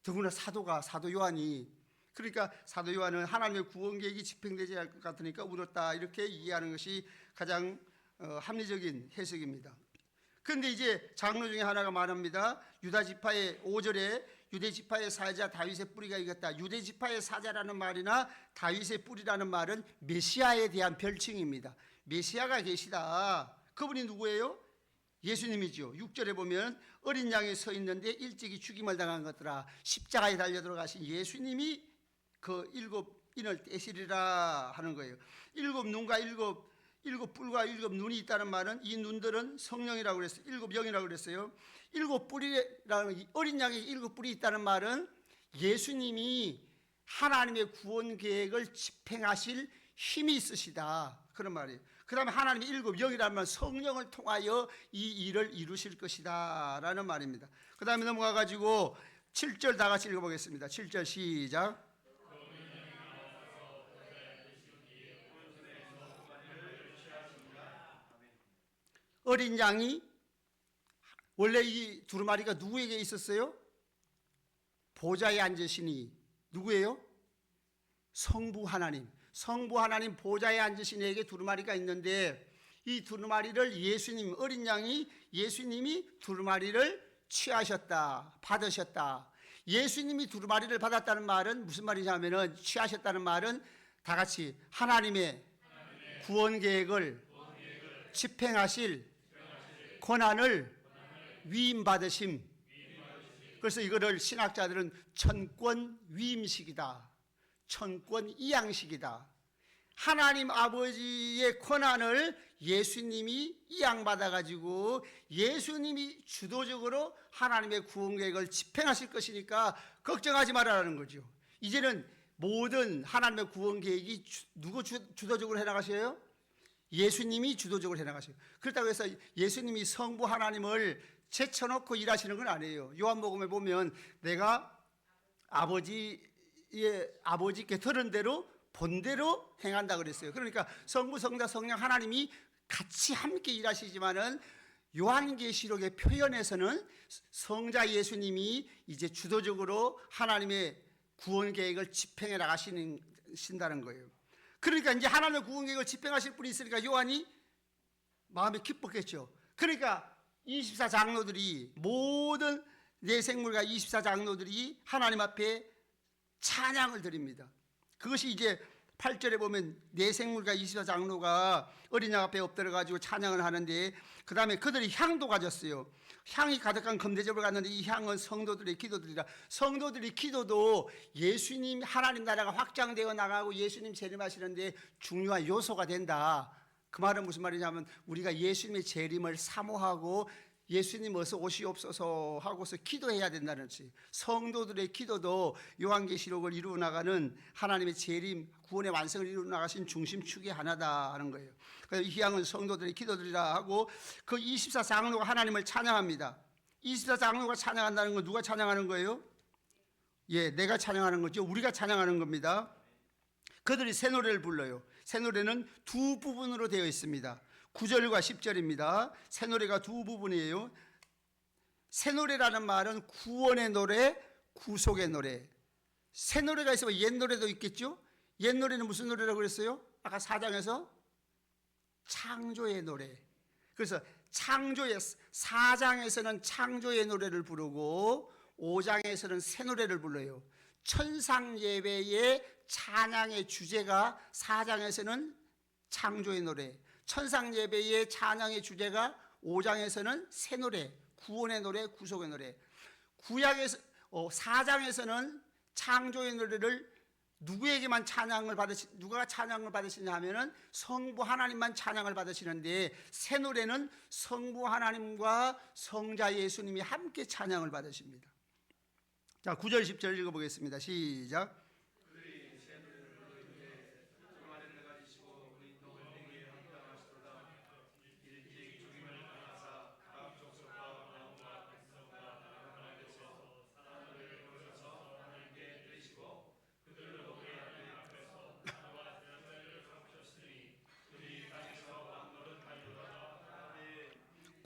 더구나 사도 요한이. 그러니까 사도 요한은 하나님의 구원 계획이 집행되지 않을 것 같으니까 울었다, 이렇게 이해하는 것이 가장 합리적인 해석입니다. 그런데 이제 장로 중에 하나가 말합니다. 유다 지파의 5절에 유대 지파의 사자 다윗의 뿌리가 이겼다. 유대 지파의 사자라는 말이나 다윗의 뿌리라는 말은 메시아에 대한 별칭입니다. 메시아가 계시다. 그분이 누구예요? 예수님이죠. 6절에 보면 어린 양이 서 있는데 일찍이 죽임을 당한 것들아, 십자가에 달려 들어가신 예수님이 그 일곱 인을 떼시리라 하는 거예요. 일곱 눈과 일곱 뿔과 일곱 눈이 있다는 말은, 이 눈들은 성령이라고 그랬어요. 일곱 영이라고 그랬어요. 일곱 뿔이라는, 어린 양에 일곱 뿔이 있다는 말은 예수님이 하나님의 구원 계획을 집행하실 힘이 있으시다, 그런 말이에요. 그 다음에 하나님의 일곱 영이라는 말은 성령을 통하여 이 일을 이루실 것이다 라는 말입니다. 그 다음에 넘어가 가지고 7절 다 같이 읽어보겠습니다. 7절 시작. 어린 양이, 원래 이 두루마리가 누구에게 있었어요? 보좌에 앉으시니 누구예요? 성부 하나님. 성부 하나님 보좌에 앉으신 이에게 두루마리가 있는데, 이 두루마리를 예수님, 어린 양이, 예수님이 두루마리를 취하셨다, 받으셨다. 예수님이 두루마리를 받았다는 말은 무슨 말이냐면은, 취하셨다는 말은 다 같이 하나님의 구원 계획을 집행하실 권한을 위임받으심. 그래서 이거를 신학자들은 천권 위임식이다, 천권 이양식이다. 하나님 아버지의 권한을 예수님이 이양받아 가지고 예수님이 주도적으로 하나님의 구원 계획을 집행하실 것이니까 걱정하지 말라는 거죠. 이제는 모든 하나님의 구원 계획이 누구 주도적으로 해나가셔요? 예수님이 주도적으로 해나가셔요. 그렇다고 해서 예수님이 성부 하나님을 제쳐놓고 일하시는 건 아니에요. 요한복음에 보면 내가 아버지께 들은 대로 본대로 행한다 그랬어요. 그러니까 성부, 성자, 성령 하나님이 같이 함께 일하시지만은 요한계시록의 표현에서는 성자 예수님이 이제 주도적으로 하나님의 구원 계획을 집행해 나가신다는 거예요. 그러니까 이제 하나님의 구원 계획을 집행하실 분이 있으니까 요한이 마음이 기뻤겠죠. 그러니까 24장로들이, 모든 내생물과 24장로들이 하나님 앞에 찬양을 드립니다. 그것이 이제 8절에 보면 내생물과 24장로가 어린 양 앞에 엎드려가지고 찬양을 하는데, 그 다음에 그들이 향도 가졌어요. 향이 가득한 금대접을 갖는데 이 향은 성도들의 기도들이라. 성도들의 기도도 예수님 하나님 나라가 확장되어 나가고 예수님 재림하시는데 중요한 요소가 된다. 그 말은 무슨 말이냐면 우리가 예수님의 재림을 사모하고 예수님 어서 오시옵소서 하고서 기도해야 된다는 것이, 성도들의 기도도 요한계시록을 이루어 나가는 하나님의 재림 구원의 완성을 이루어 나가신 중심축의 하나다 하는 거예요. 그래서 이 향은 성도들의 기도들이라 하고, 그 24장로가 하나님을 찬양합니다. 24장로가 찬양한다는 건 누가 찬양하는 거예요? 예, 내가 찬양하는 거죠. 우리가 찬양하는 겁니다. 그들이 새 노래를 불러요. 새 노래는 두 부분으로 되어 있습니다. 9절과 10절입니다. 새 노래가 두 부분이에요. 새 노래라는 말은 구원의 노래, 구속의 노래. 새 노래가 있으면 옛 노래도 있겠죠? 옛 노래는 무슨 노래라고 그랬어요? 아까 4장에서 창조의 노래. 그래서 창조의 4장에서는 창조의 노래를 부르고 5장에서는 새 노래를 불러요. 천상 예배의 찬양의 주제가 4장에서는 창조의 노래, 천상 예배의 찬양의 주제가 5장에서는 새 노래, 구원의 노래, 구속의 노래. 구약에서 4장에서는 창조의 노래를 누구에게만 누가 찬양을 받으시냐 하면은 성부 하나님만 찬양을 받으시는데, 새 노래는 성부 하나님과 성자 예수님이 함께 찬양을 받으십니다. 자, 9절 10절 읽어보겠습니다. 시작.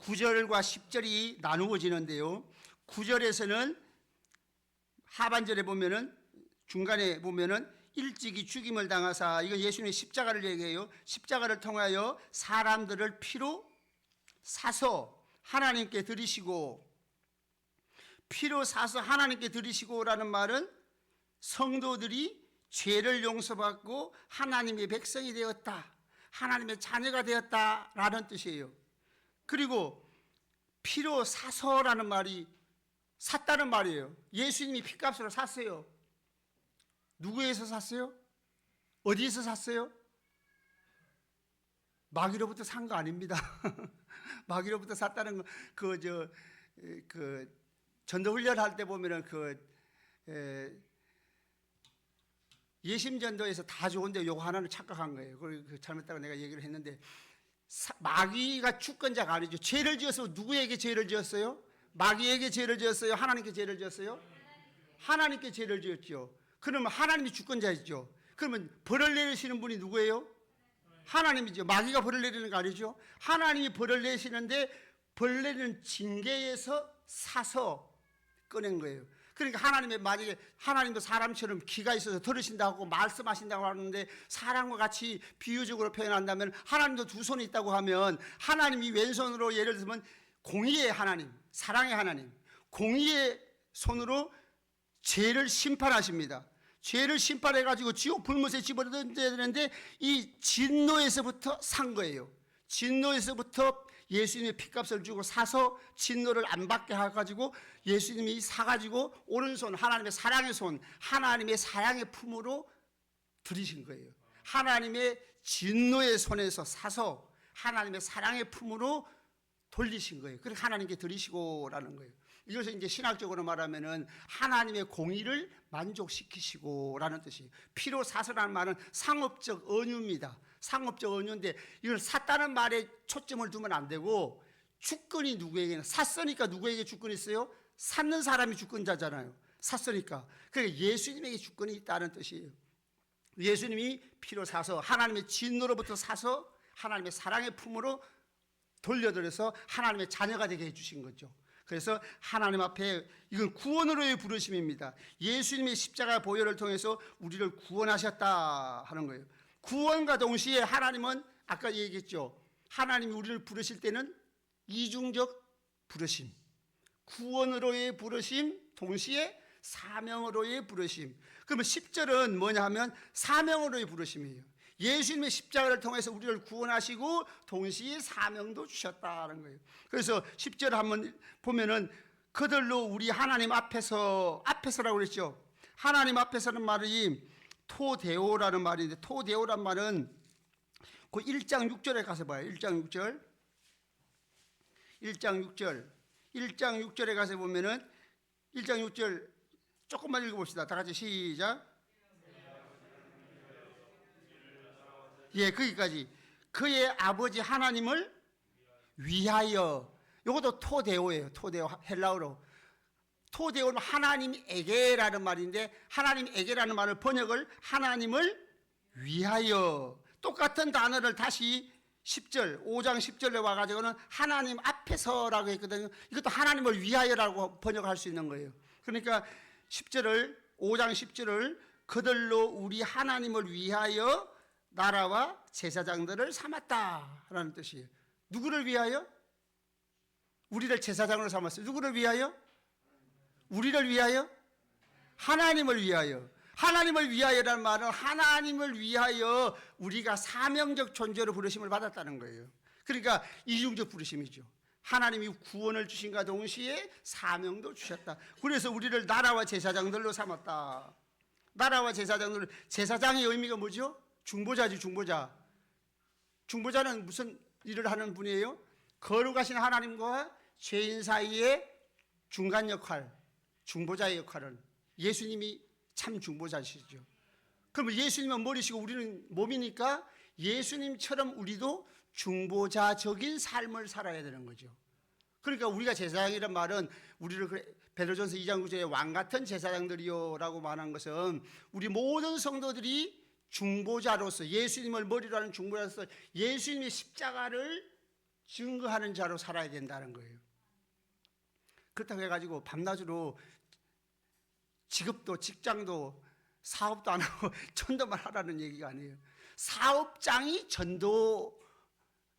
(9절과) (10절이) 나누어지는데요, 9절에서는 하반절에 보면은, 중간에 보면은 일찍이 죽임을 당하사, 이건 예수님의 십자가를 얘기해요. 십자가를 통하여 사람들을 피로 사서 하나님께 드리시고, 피로 사서 하나님께 드리시고라는 말은 성도들이 죄를 용서받고 하나님의 백성이 되었다, 하나님의 자녀가 되었다라는 뜻이에요. 그리고 피로 사서라는 말이 샀다는 말이에요. 예수님이 피값으로 샀어요. 누구에서 샀어요? 어디에서 샀어요? 마귀로부터 산 거 아닙니다. 마귀로부터 샀다는 거, 전도훈련 할 때 보면은 예심전도에서 다 좋은데 요거 하나는 착각한 거예요. 그 잘못다고 내가 얘기를 했는데, 마귀가 주권자가 아니죠. 죄를 지어서 누구에게 죄를 지었어요? 마귀에게 죄를 지었어요? 하나님께 죄를 지었어요? 하나님께 죄를 지었죠. 그러면 하나님이 주권자이죠. 그러면 벌을 내리시는 분이 누구예요? 하나님이죠. 마귀가 벌을 내리는 거 아니죠. 하나님이 벌을 내시는데 벌 내리는 징계에서 사서 꺼낸 거예요. 그러니까 하나님의, 만약에 하나님도 사람처럼 귀가 있어서 들으신다고 말씀하신다고 하는데, 사람과 같이 비유적으로 표현한다면 하나님도 두 손이 있다고 하면 하나님이 왼손으로, 예를 들면 공의의 하나님, 사랑의 하나님, 공의의 손으로 죄를 심판하십니다. 죄를 심판해가지고 지옥 불못에 집어넣어야 되는데 이 진노에서부터 산 거예요. 진노에서부터 예수님의 피값을 주고 사서 진노를 안 받게 해가지고 예수님이 사가지고 오른손, 하나님의 사랑의 손, 하나님의 사랑의 품으로 들이신 거예요. 하나님의 진노의 손에서 사서 하나님의 사랑의 품으로 돌리신 거예요. 그렇게 하나님께 드리시고라는 거예요. 이것을 이제 신학적으로 말하면은 하나님의 공의를 만족시키시고라는 뜻이에요. 피로 사서라는 말은 상업적 언유입니다. 상업적 언유인데, 이걸 샀다는 말에 초점을 두면 안 되고, 주권이 누구에게는, 샀으니까 누구에게 주권이 있어요? 샀는 사람이 주권자잖아요. 샀으니까. 그러니까 예수님에게 주권이 있다는 뜻이에요. 예수님이 피로 사서, 하나님의 진노로부터 사서 하나님의 사랑의 품으로 돌려드려서 하나님의 자녀가 되게 해주신 거죠. 그래서 하나님 앞에, 이건 구원으로의 부르심입니다. 예수님의 십자가 보혈을 통해서 우리를 구원하셨다 하는 거예요. 구원과 동시에 하나님은, 아까 얘기했죠, 하나님이 우리를 부르실 때는 이중적 부르심, 구원으로의 부르심, 동시에 사명으로의 부르심. 그러면 10절은 뭐냐 하면 사명으로의 부르심이에요. 예수님의 십자가를 통해서 우리를 구원하시고 동시에 사명도 주셨다는 거예요. 그래서 10절 한번 보면은 그들로 우리 하나님 앞에서라고 그랬죠. 하나님 앞에서는 말이 토데오라는 말인데, 토데오란 말은 그 1장 6절에 가서 봐요. 1장 6절에 가서 보면은 1장 6절 조금만 읽어봅시다. 다 같이 시작. 예, 거기까지. 그의 아버지 하나님을 위하여. 이것도 토데오예요. 토데오, 헬라어로. 토데오는 하나님에게라는 말인데, 하나님에게라는 말을 번역을 하나님을 위하여. 똑같은 단어를 다시 10절, 5장 10절에 와가지고는 하나님 앞에서라고 했거든요. 이것도 하나님을 위하여라고 번역할 수 있는 거예요. 그러니까 5장 10절을 그들로 우리 하나님을 위하여 나라와 제사장들을 삼았다라는 뜻이에요. 누구를 위하여? 우리를 제사장으로 삼았어요. 누구를 위하여? 우리를 위하여? 하나님을 위하여. 하나님을 위하여라는 말은 하나님을 위하여 우리가 사명적 존재로 부르심을 받았다는 거예요. 그러니까 이중적 부르심이죠. 하나님이 구원을 주신과 동시에 사명도 주셨다. 그래서 우리를 나라와 제사장들로 삼았다. 나라와 제사장들, 제사장의 의미가 뭐죠? 중보자지, 중보자. 중보자는 무슨 일을 하는 분이에요? 거룩하신 하나님과 죄인 사이의 중간 역할, 중보자의 역할은 예수님이 참 중보자시죠. 그러면 예수님은 머리시고 우리는 몸이니까 예수님처럼 우리도 중보자적인 삶을 살아야 되는 거죠. 그러니까 우리가 제사장이란 말은 우리를 베드로전서 2장 9절에 왕같은 제사장들이요라고 말한 것은 우리 모든 성도들이 중보자로서, 예수님을 머리로 하는 중보자로서 예수님의 십자가를 증거하는 자로 살아야 된다는 거예요. 그렇다고 해가지고 밤낮으로 직업도 직장도 사업도 안 하고 전도만 하라는 얘기가 아니에요. 사업장이 전도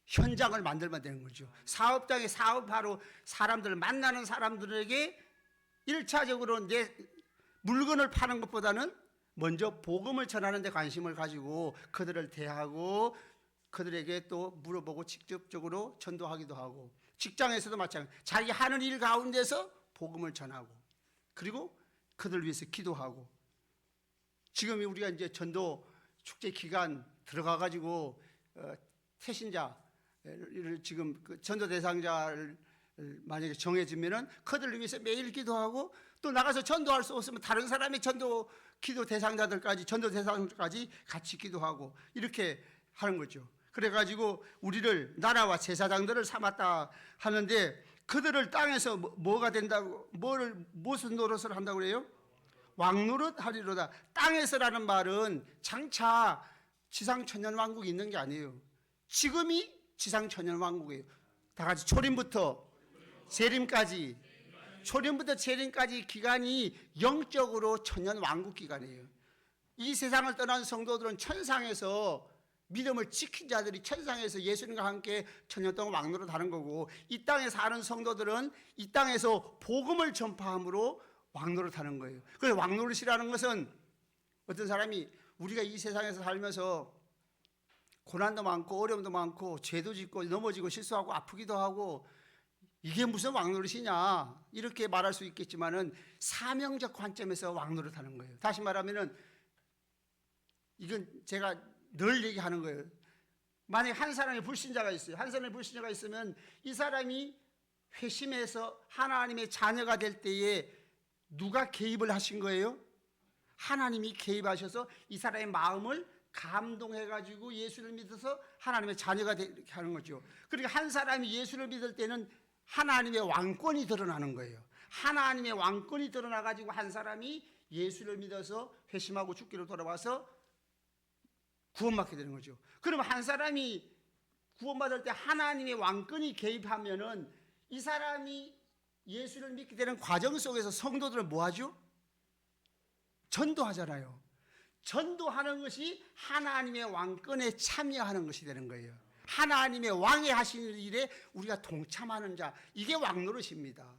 현장을 만들면 되는 거죠. 사업장에 사업하러 사람들을 만나는 사람들에게 1차적으로 내 물건을 파는 것보다는 먼저 복음을 전하는 데 관심을 가지고 그들을 대하고 그들에게 또 물어보고 직접적으로 전도하기도 하고, 직장에서도 마찬가지. 자기 하는 일 가운데서 복음을 전하고, 그리고 그들 위해서 기도하고. 지금 우리가 이제 전도 축제 기간 들어가 가지고 태신자를 지금 그 전도 대상자를 만약에 정해지면은 그들을 위해서 매일 기도하고, 또 나가서 전도할 수 없으면 다른 사람의 전도 기도 대상자들까지, 전도 대상자까지 같이 기도하고 이렇게 하는 거죠. 그래가지고 우리를 나라와 제사장들을 삼았다 하는데, 그들을 땅에서 뭐가 된다고, 무슨 노릇을 한다고 그래요? 왕노릇 하리로다. 땅에서라는 말은 장차 지상천년왕국이 있는 게 아니에요. 지금이 지상천년왕국이에요. 다 같이 초림부터 재림까지, 초림부터 재림까지 기간이 영적으로 천년왕국 기간이에요. 이 세상을 떠난 성도들은 천상에서 믿음을 지킨 자들이 천상에서 예수님과 함께 천년 동안 왕노릇 하는 거고, 이 땅에 사는 성도들은 이 땅에서 복음을 전파함으로 왕노릇 하는 거예요. 그래서 왕노릇이라는 것은 어떤 사람이 우리가 이 세상에서 살면서 고난도 많고 어려움도 많고 죄도 짓고 넘어지고 실수하고 아프기도 하고 이게 무슨 왕노릇이냐 이렇게 말할 수 있겠지만은 사명적 관점에서 왕노릇 하는 거예요. 다시 말하면은 이건 제가 늘 얘기하는 거예요. 만약에 한 사람의 불신자가 있어요. 한 사람의 불신자가 있으면 이 사람이 회심해서 하나님의 자녀가 될 때에 누가 개입을 하신 거예요? 하나님이 개입하셔서 이 사람의 마음을 감동해가지고 예수를 믿어서 하나님의 자녀가 되게 하는 거죠. 그러니까 한 사람이 예수를 믿을 때는 하나님의 왕권이 드러나는 거예요. 하나님의 왕권이 드러나가지고 한 사람이 예수를 믿어서 회심하고 죽기로 돌아와서 구원받게 되는 거죠. 그러면 한 사람이 구원받을 때 하나님의 왕권이 개입하면은 이 사람이 예수를 믿게 되는 과정 속에서 성도들은 뭐 하죠? 전도하잖아요. 전도하는 것이 하나님의 왕권에 참여하는 것이 되는 거예요. 하나님의 왕이 하시는 일에 우리가 동참하는 자, 이게 왕노릇입니다.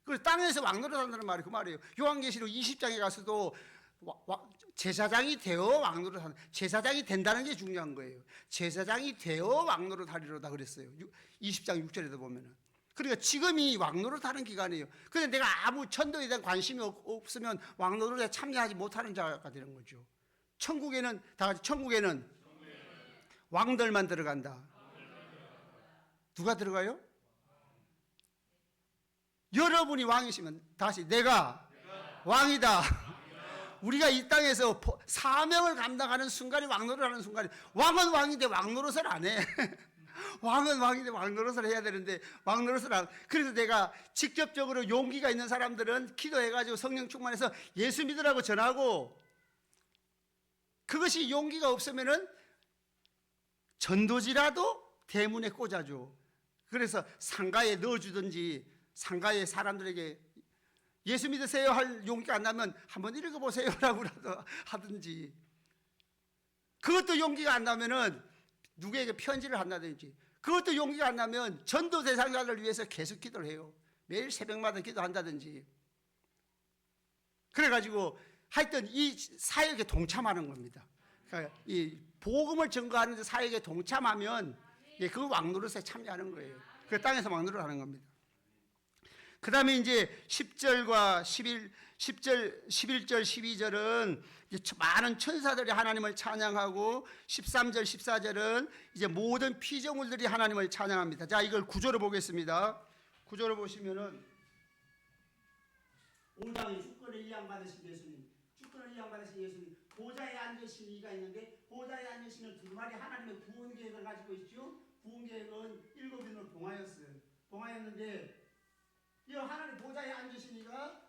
그 땅에서 왕노릇한다는 말이 그 말이에요. 요한계시록 20장에 가서도 제사장이 되어 왕노릇하는, 제사장이 된다는 게 중요한 거예요. 제사장이 되어 왕노릇하리로다 그랬어요. 20장 6절에도 보면은. 그러니까 지금이 왕노릇하는 기간이에요. 근데 내가 아무 천도에 대한 관심이 없으면 왕노릇에 참여하지 못하는 자가 되는 거죠. 천국에는 다 같이 천국에는 왕들만 들어간다. 누가 들어가요? 여러분이 왕이시면 다시 내가 왕이다. 우리가 이 땅에서 사명을 감당하는 순간이 왕노릇하는 순간이, 왕은 왕인데 왕노릇을 안 해. 왕은 왕인데 왕노릇을 해야 되는데 왕노릇을 안. 그래서 내가 직접적으로 용기가 있는 사람들은 기도해가지고 성령 충만해서 예수 믿으라고 전하고, 그것이 용기가 없으면은 전도지라도 대문에 꽂아줘. 그래서 상가에 넣어주든지, 상가에 사람들에게 예수 믿으세요 할 용기가 안 나면 한번 읽어보세요라고 하든지, 그것도 용기가 안 나면은 누구에게 편지를 한다든지, 그것도 용기가 안 나면 전도 대상자를 위해서 계속 기도를 해요. 매일 새벽마다 기도한다든지. 그래가지고 하여튼 이 사역에 동참하는 겁니다. 그러니까 이 복음을 증거하는 사역에 동참하면 그 왕노릇에 참여하는 거예요. 그 땅에서 왕노릇을 하는 겁니다. 그 다음에 이제 10절과 11절, 12절은 많은 천사들이 하나님을 찬양하고, 13절, 14절은 이제 모든 피조물들이 하나님을 찬양합니다. 자, 이걸 구조로 보겠습니다. 구조로 보시면은 5장에 주권을 이양 받으신 예수님, 주권을 이양 받으신 예수님, 보좌에 앉으신 이가 있는데, 보좌에 앉으시는 두 마리 하나님의 구원 계획을 가지고 있죠. 구원 계획은 7인을 봉하였는데, 이 하나님 보좌에 앉으신 이가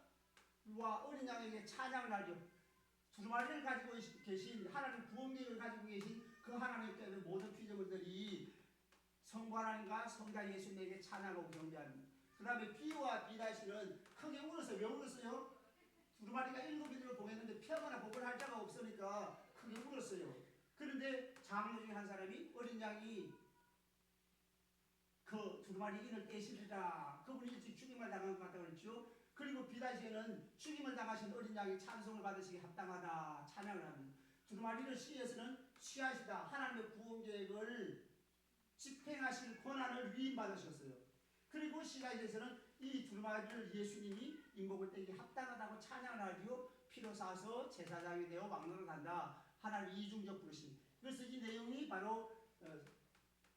어린 양에게 찬양을 하죠. 두루마리를 가지고 계신, 하나님 구원 계획을 가지고 계신 그 하나님께서 모든 피조물들이 성부 하나님과 성자 예수님에게 찬양하고 경배합니다. 그 다음에 비와 비다시는 크게 울었어요. 왜 울었어요? 두루마리가 7인을 봉했는데 피하거나 복을 할 자가 없으니까 크게 울었어요. 그런데 장로 중에 한 사람이, 어린 양이 그 두루마리 인을 떼시리라, 그분이 일찍 죽임을 당한 것 같다고 그랬죠. 그리고 비다시에는 죽임을 당하신 어린 양이 찬송을 받으시기 합당하다 찬양을 합니다. 두루마리를 시에서는 취하시다, 하나님의 구원 계획을 집행하실 권한을 위임받으셨어요. 그리고 시가에서는 이 두루마리를 예수님이 인목을 떼기 합당하다고 찬양을 하지요. 피로 사서 제사장이 되어 왕노릇 한다. 하나님 이중적 부르심. 그래서 이 내용이 바로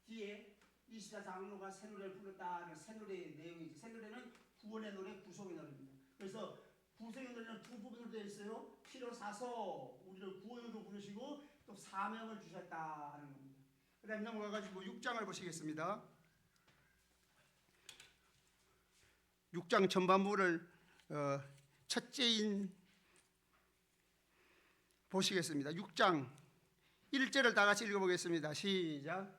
뒤에 24장로가 새 노래를 불렀다는 새 노래의 내용이죠. 새 노래는 구원의 노래, 구속의 노래입니다. 그래서 구속의 노래는 두 부분으로 되어 있어요. 피로 사서 우리를 구원으로 부르시고 또 사명을 주셨다 하는 겁니다. 그 다음에 넘어가가지고 6장을 보시겠습니다. 6장 전반부를 첫째인 보시겠습니다. 6장 1절을 다 같이 읽어보겠습니다. 시작.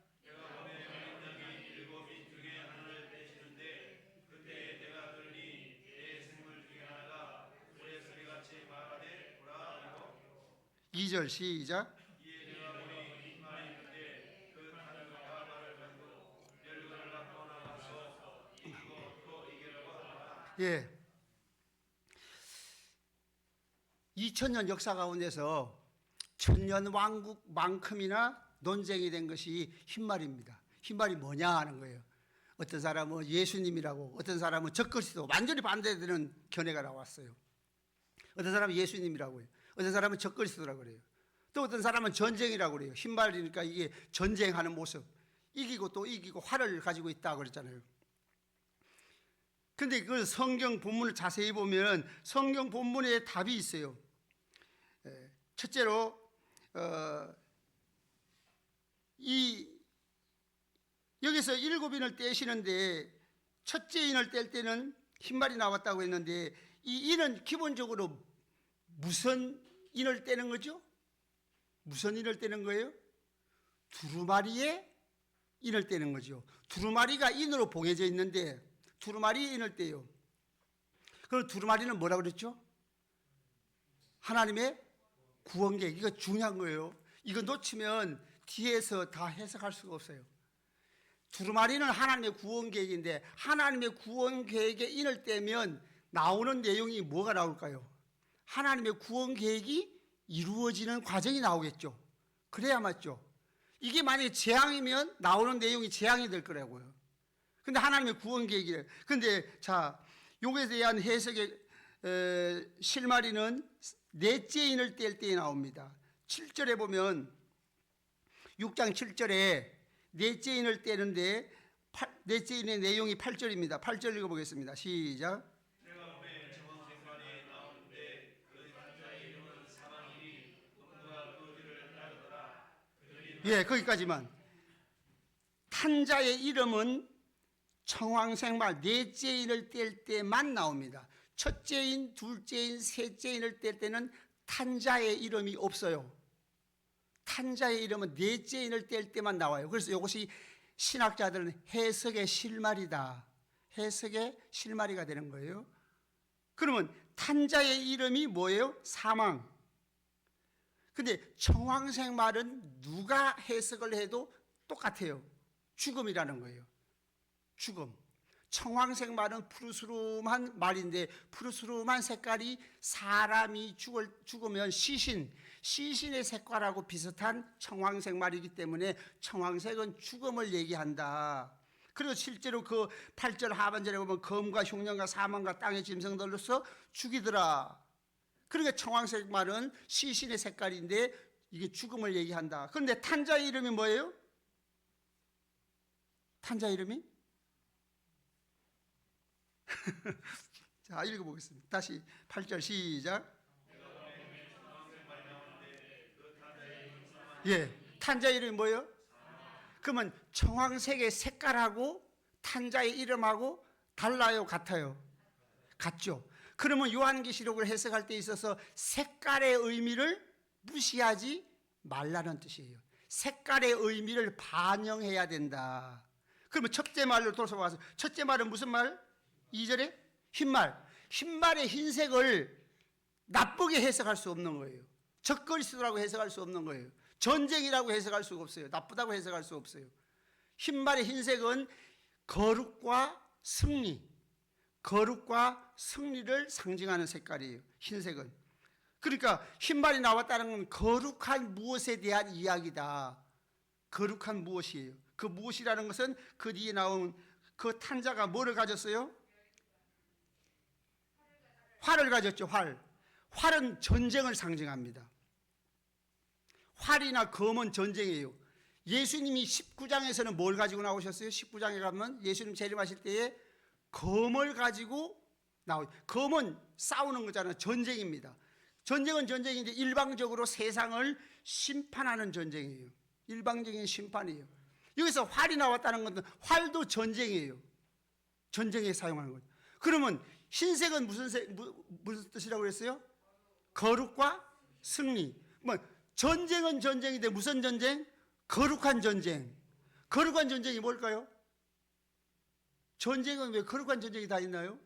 이 절 시작. 예. 2000년 역사 가운데서 천년 왕국만큼이나 논쟁이 된 것이 흰말입니다. 흰말이 뭐냐 하는 거예요. 어떤 사람은 예수님이라고, 어떤 사람은 적그리스도, 완전히 반대되는 견해가 나왔어요. 어떤 사람은 예수님이라고 해요. 어떤 사람은 적그리스도라고 그래요. 또 어떤 사람은 전쟁이라고 그래요. 흰말이니까 이게 전쟁하는 모습, 이기고 또 이기고 활을 가지고 있다고 그랬잖아요. 근데 그 성경 본문을 자세히 보면 성경 본문에 답이 있어요. 첫째로 여기서 7인을 떼시는데 첫째 인을 뗄 때는 흰말이 나왔다고 했는데, 이 인은 기본적으로 무슨 인을 떼는 거죠? 무슨 인을 떼는 거예요? 두루마리의 인을 떼는 거죠. 두루마리가 인으로 봉해져 있는데 두루마리의 인을 떼요. 그럼 두루마리는 뭐라 그랬죠? 하나님의 구원계획. 이거 중요한 거예요. 이거 놓치면 뒤에서 다 해석할 수가 없어요. 두루마리는 하나님의 구원계획인데, 하나님의 구원계획에 인을 떼면 나오는 내용이 뭐가 나올까요? 하나님의 구원 계획이 이루어지는 과정이 나오겠죠. 그래야 맞죠. 이게 만약에 재앙이면 나오는 내용이 재앙이 될 거라고요. 근데 하나님의 구원 계획이래요. 근데 자, 요거에 대한 해석의 실마리는 넷째 인을 뗄 때에 나옵니다. 7절에 보면 6장 7절에 넷째 인을 떼는데 넷째 인의 내용이 8절입니다. 8절 읽어보겠습니다. 시작. 예, 거기까지만. 탄자의 이름은 청황생말 넷째 인을 뗄 때만 나옵니다. 첫째 인, 둘째 인, 셋째 인을 뗄 때는 탄자의 이름이 없어요. 탄자의 이름은 넷째 인을 뗄 때만 나와요. 그래서 이것이 신학자들은 해석의 실마리다. 해석의 실마리가 되는 거예요. 그러면 탄자의 이름이 뭐예요? 사망. 근데 청황생말은 누가 해석을 해도 똑같아요. 죽음이라는 거예요. 죽음. 청황생말은 푸르스름한 말인데 푸르스름한 색깔이 사람이 죽으면 시신의 색깔하고 비슷한 청황색말이기 때문에 청황색은 죽음을 얘기한다. 그리고 실제로 그 8절 하반절에 보면 검과 흉년과 사망과 땅의 짐승들로서 죽이더라. 그러니까 청황색 말은 시신의 색깔인데 이게 죽음을 얘기한다. 그런데 탄자의 이름이 뭐예요? 탄자 이름이? 자, 읽어보겠습니다. 다시 8절 시작. 예, 탄자 이름이 뭐예요? 그러면 청황색의 색깔하고 탄자의 이름하고 달라요, 같아요? 같죠. 그러면 요한계시록을 해석할 때 있어서 색깔의 의미를 무시하지 말라는 뜻이에요. 색깔의 의미를 반영해야 된다. 그러면 첫째 말로 돌아와서 첫째 말은 무슨 말? 2절에 흰말. 흰말의 흰색을 나쁘게 해석할 수 없는 거예요. 적그리스도라고 해석할 수 없는 거예요. 전쟁이라고 해석할 수가 없어요. 나쁘다고 해석할 수 없어요. 흰말의 흰색은 거룩과 승리, 거룩과 승리를 상징하는 색깔이에요. 흰색은. 그러니까 흰말이 나왔다는 건 거룩한 무엇에 대한 이야기다. 거룩한 무엇이에요. 그 무엇이라는 것은 그 뒤에 나온 그 탄자가 뭐를 가졌어요? 활을 가졌죠. 활은 전쟁을 상징합니다. 활이나 검은 전쟁이에요. 예수님이 19장에서는 뭘 가지고 나오셨어요? 19장에 가면 예수님 재림하실 때에 검을 가지고 나오죠. 검은 싸우는 거잖아요. 전쟁입니다. 전쟁은 전쟁인데 일방적으로 세상을 심판하는 전쟁이에요. 일방적인 심판이에요. 여기서 활이 나왔다는 것은 활도 전쟁이에요. 전쟁에 사용하는 거죠. 그러면 흰색은 무슨 뜻이라고 그랬어요? 거룩과 승리. 뭐 전쟁은 전쟁인데 무슨 전쟁? 거룩한 전쟁. 거룩한 전쟁이 뭘까요? 전쟁은 왜 거룩한 전쟁이 다 있나요?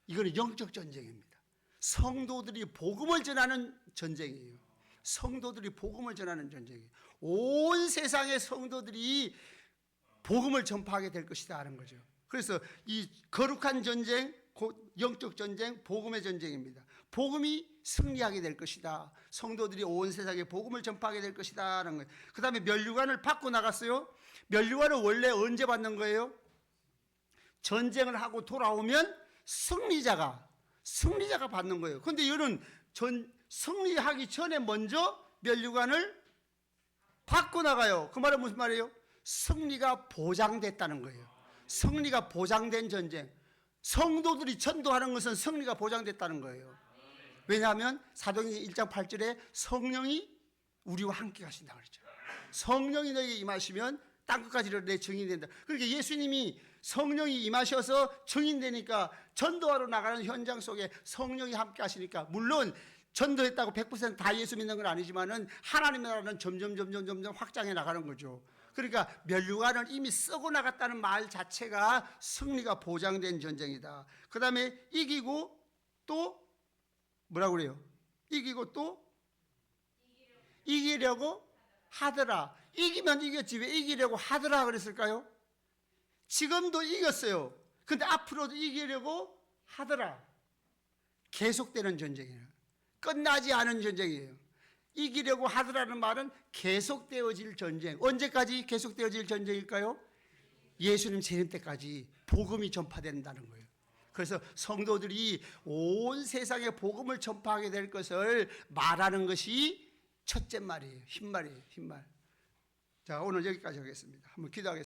이거는 영적 전쟁입니다. 성도들이 복음을 전하는 전쟁이에요. 성도들이 복음을 전하는 전쟁이에요. 온 세상의 성도들이 복음을 전파하게 될 것이다 하는 거죠. 그래서 이 거룩한 전쟁, 영적 전쟁, 복음의 전쟁입니다. 복음이 승리하게 될 것이다. 성도들이 온 세상에 복음을 전파하게 될 것이다 하는 거예요. 그 다음에 면류관을 받고 나갔어요. 면류관은 원래 언제 받는 거예요? 전쟁을 하고 돌아오면 승리자가 받는 거예요. 그런데 이거는 승리하기 전에 먼저 면류관을 받고 나가요. 그 말은 무슨 말이에요? 승리가 보장됐다는 거예요. 승리가 보장된 전쟁. 성도들이 전도하는 것은 승리가 보장됐다는 거예요. 왜냐하면 사도행전 1장 8절에 성령이 우리와 함께 가신다고 그랬죠. 성령이 너에게 임하시면 땅끝까지 내 증인이 된다. 그러니까 예수님이 성령이 임하셔서 증인되니까 전도하러 나가는 현장 속에 성령이 함께 하시니까 물론 전도했다고 100%다 예수 믿는 건 아니지만은 하나님의 나라는 점점 확장해 나가는 거죠. 그러니까 면류관을 이미 쓰고 나갔다는 말 자체가 승리가 보장된 전쟁이다. 그 다음에 이기고 또 뭐라고 그래요? 이기고 또 이기려고 하더라. 이기면 이겼지 왜 이기려고 하더라 그랬을까요? 지금도 이겼어요. 근데 앞으로도 이기려고 하더라. 계속되는 전쟁이에요. 끝나지 않은 전쟁이에요. 이기려고 하더라는 말은 계속되어질 전쟁. 언제까지 계속되어질 전쟁일까요? 예수님 재림 때까지 복음이 전파된다는 거예요. 그래서 성도들이 온 세상에 복음을 전파하게 될 것을 말하는 것이 첫째 말이에요. 흰말이에요. 흰말. 자, 오늘 여기까지 하겠습니다. 한번 기도하겠습니다.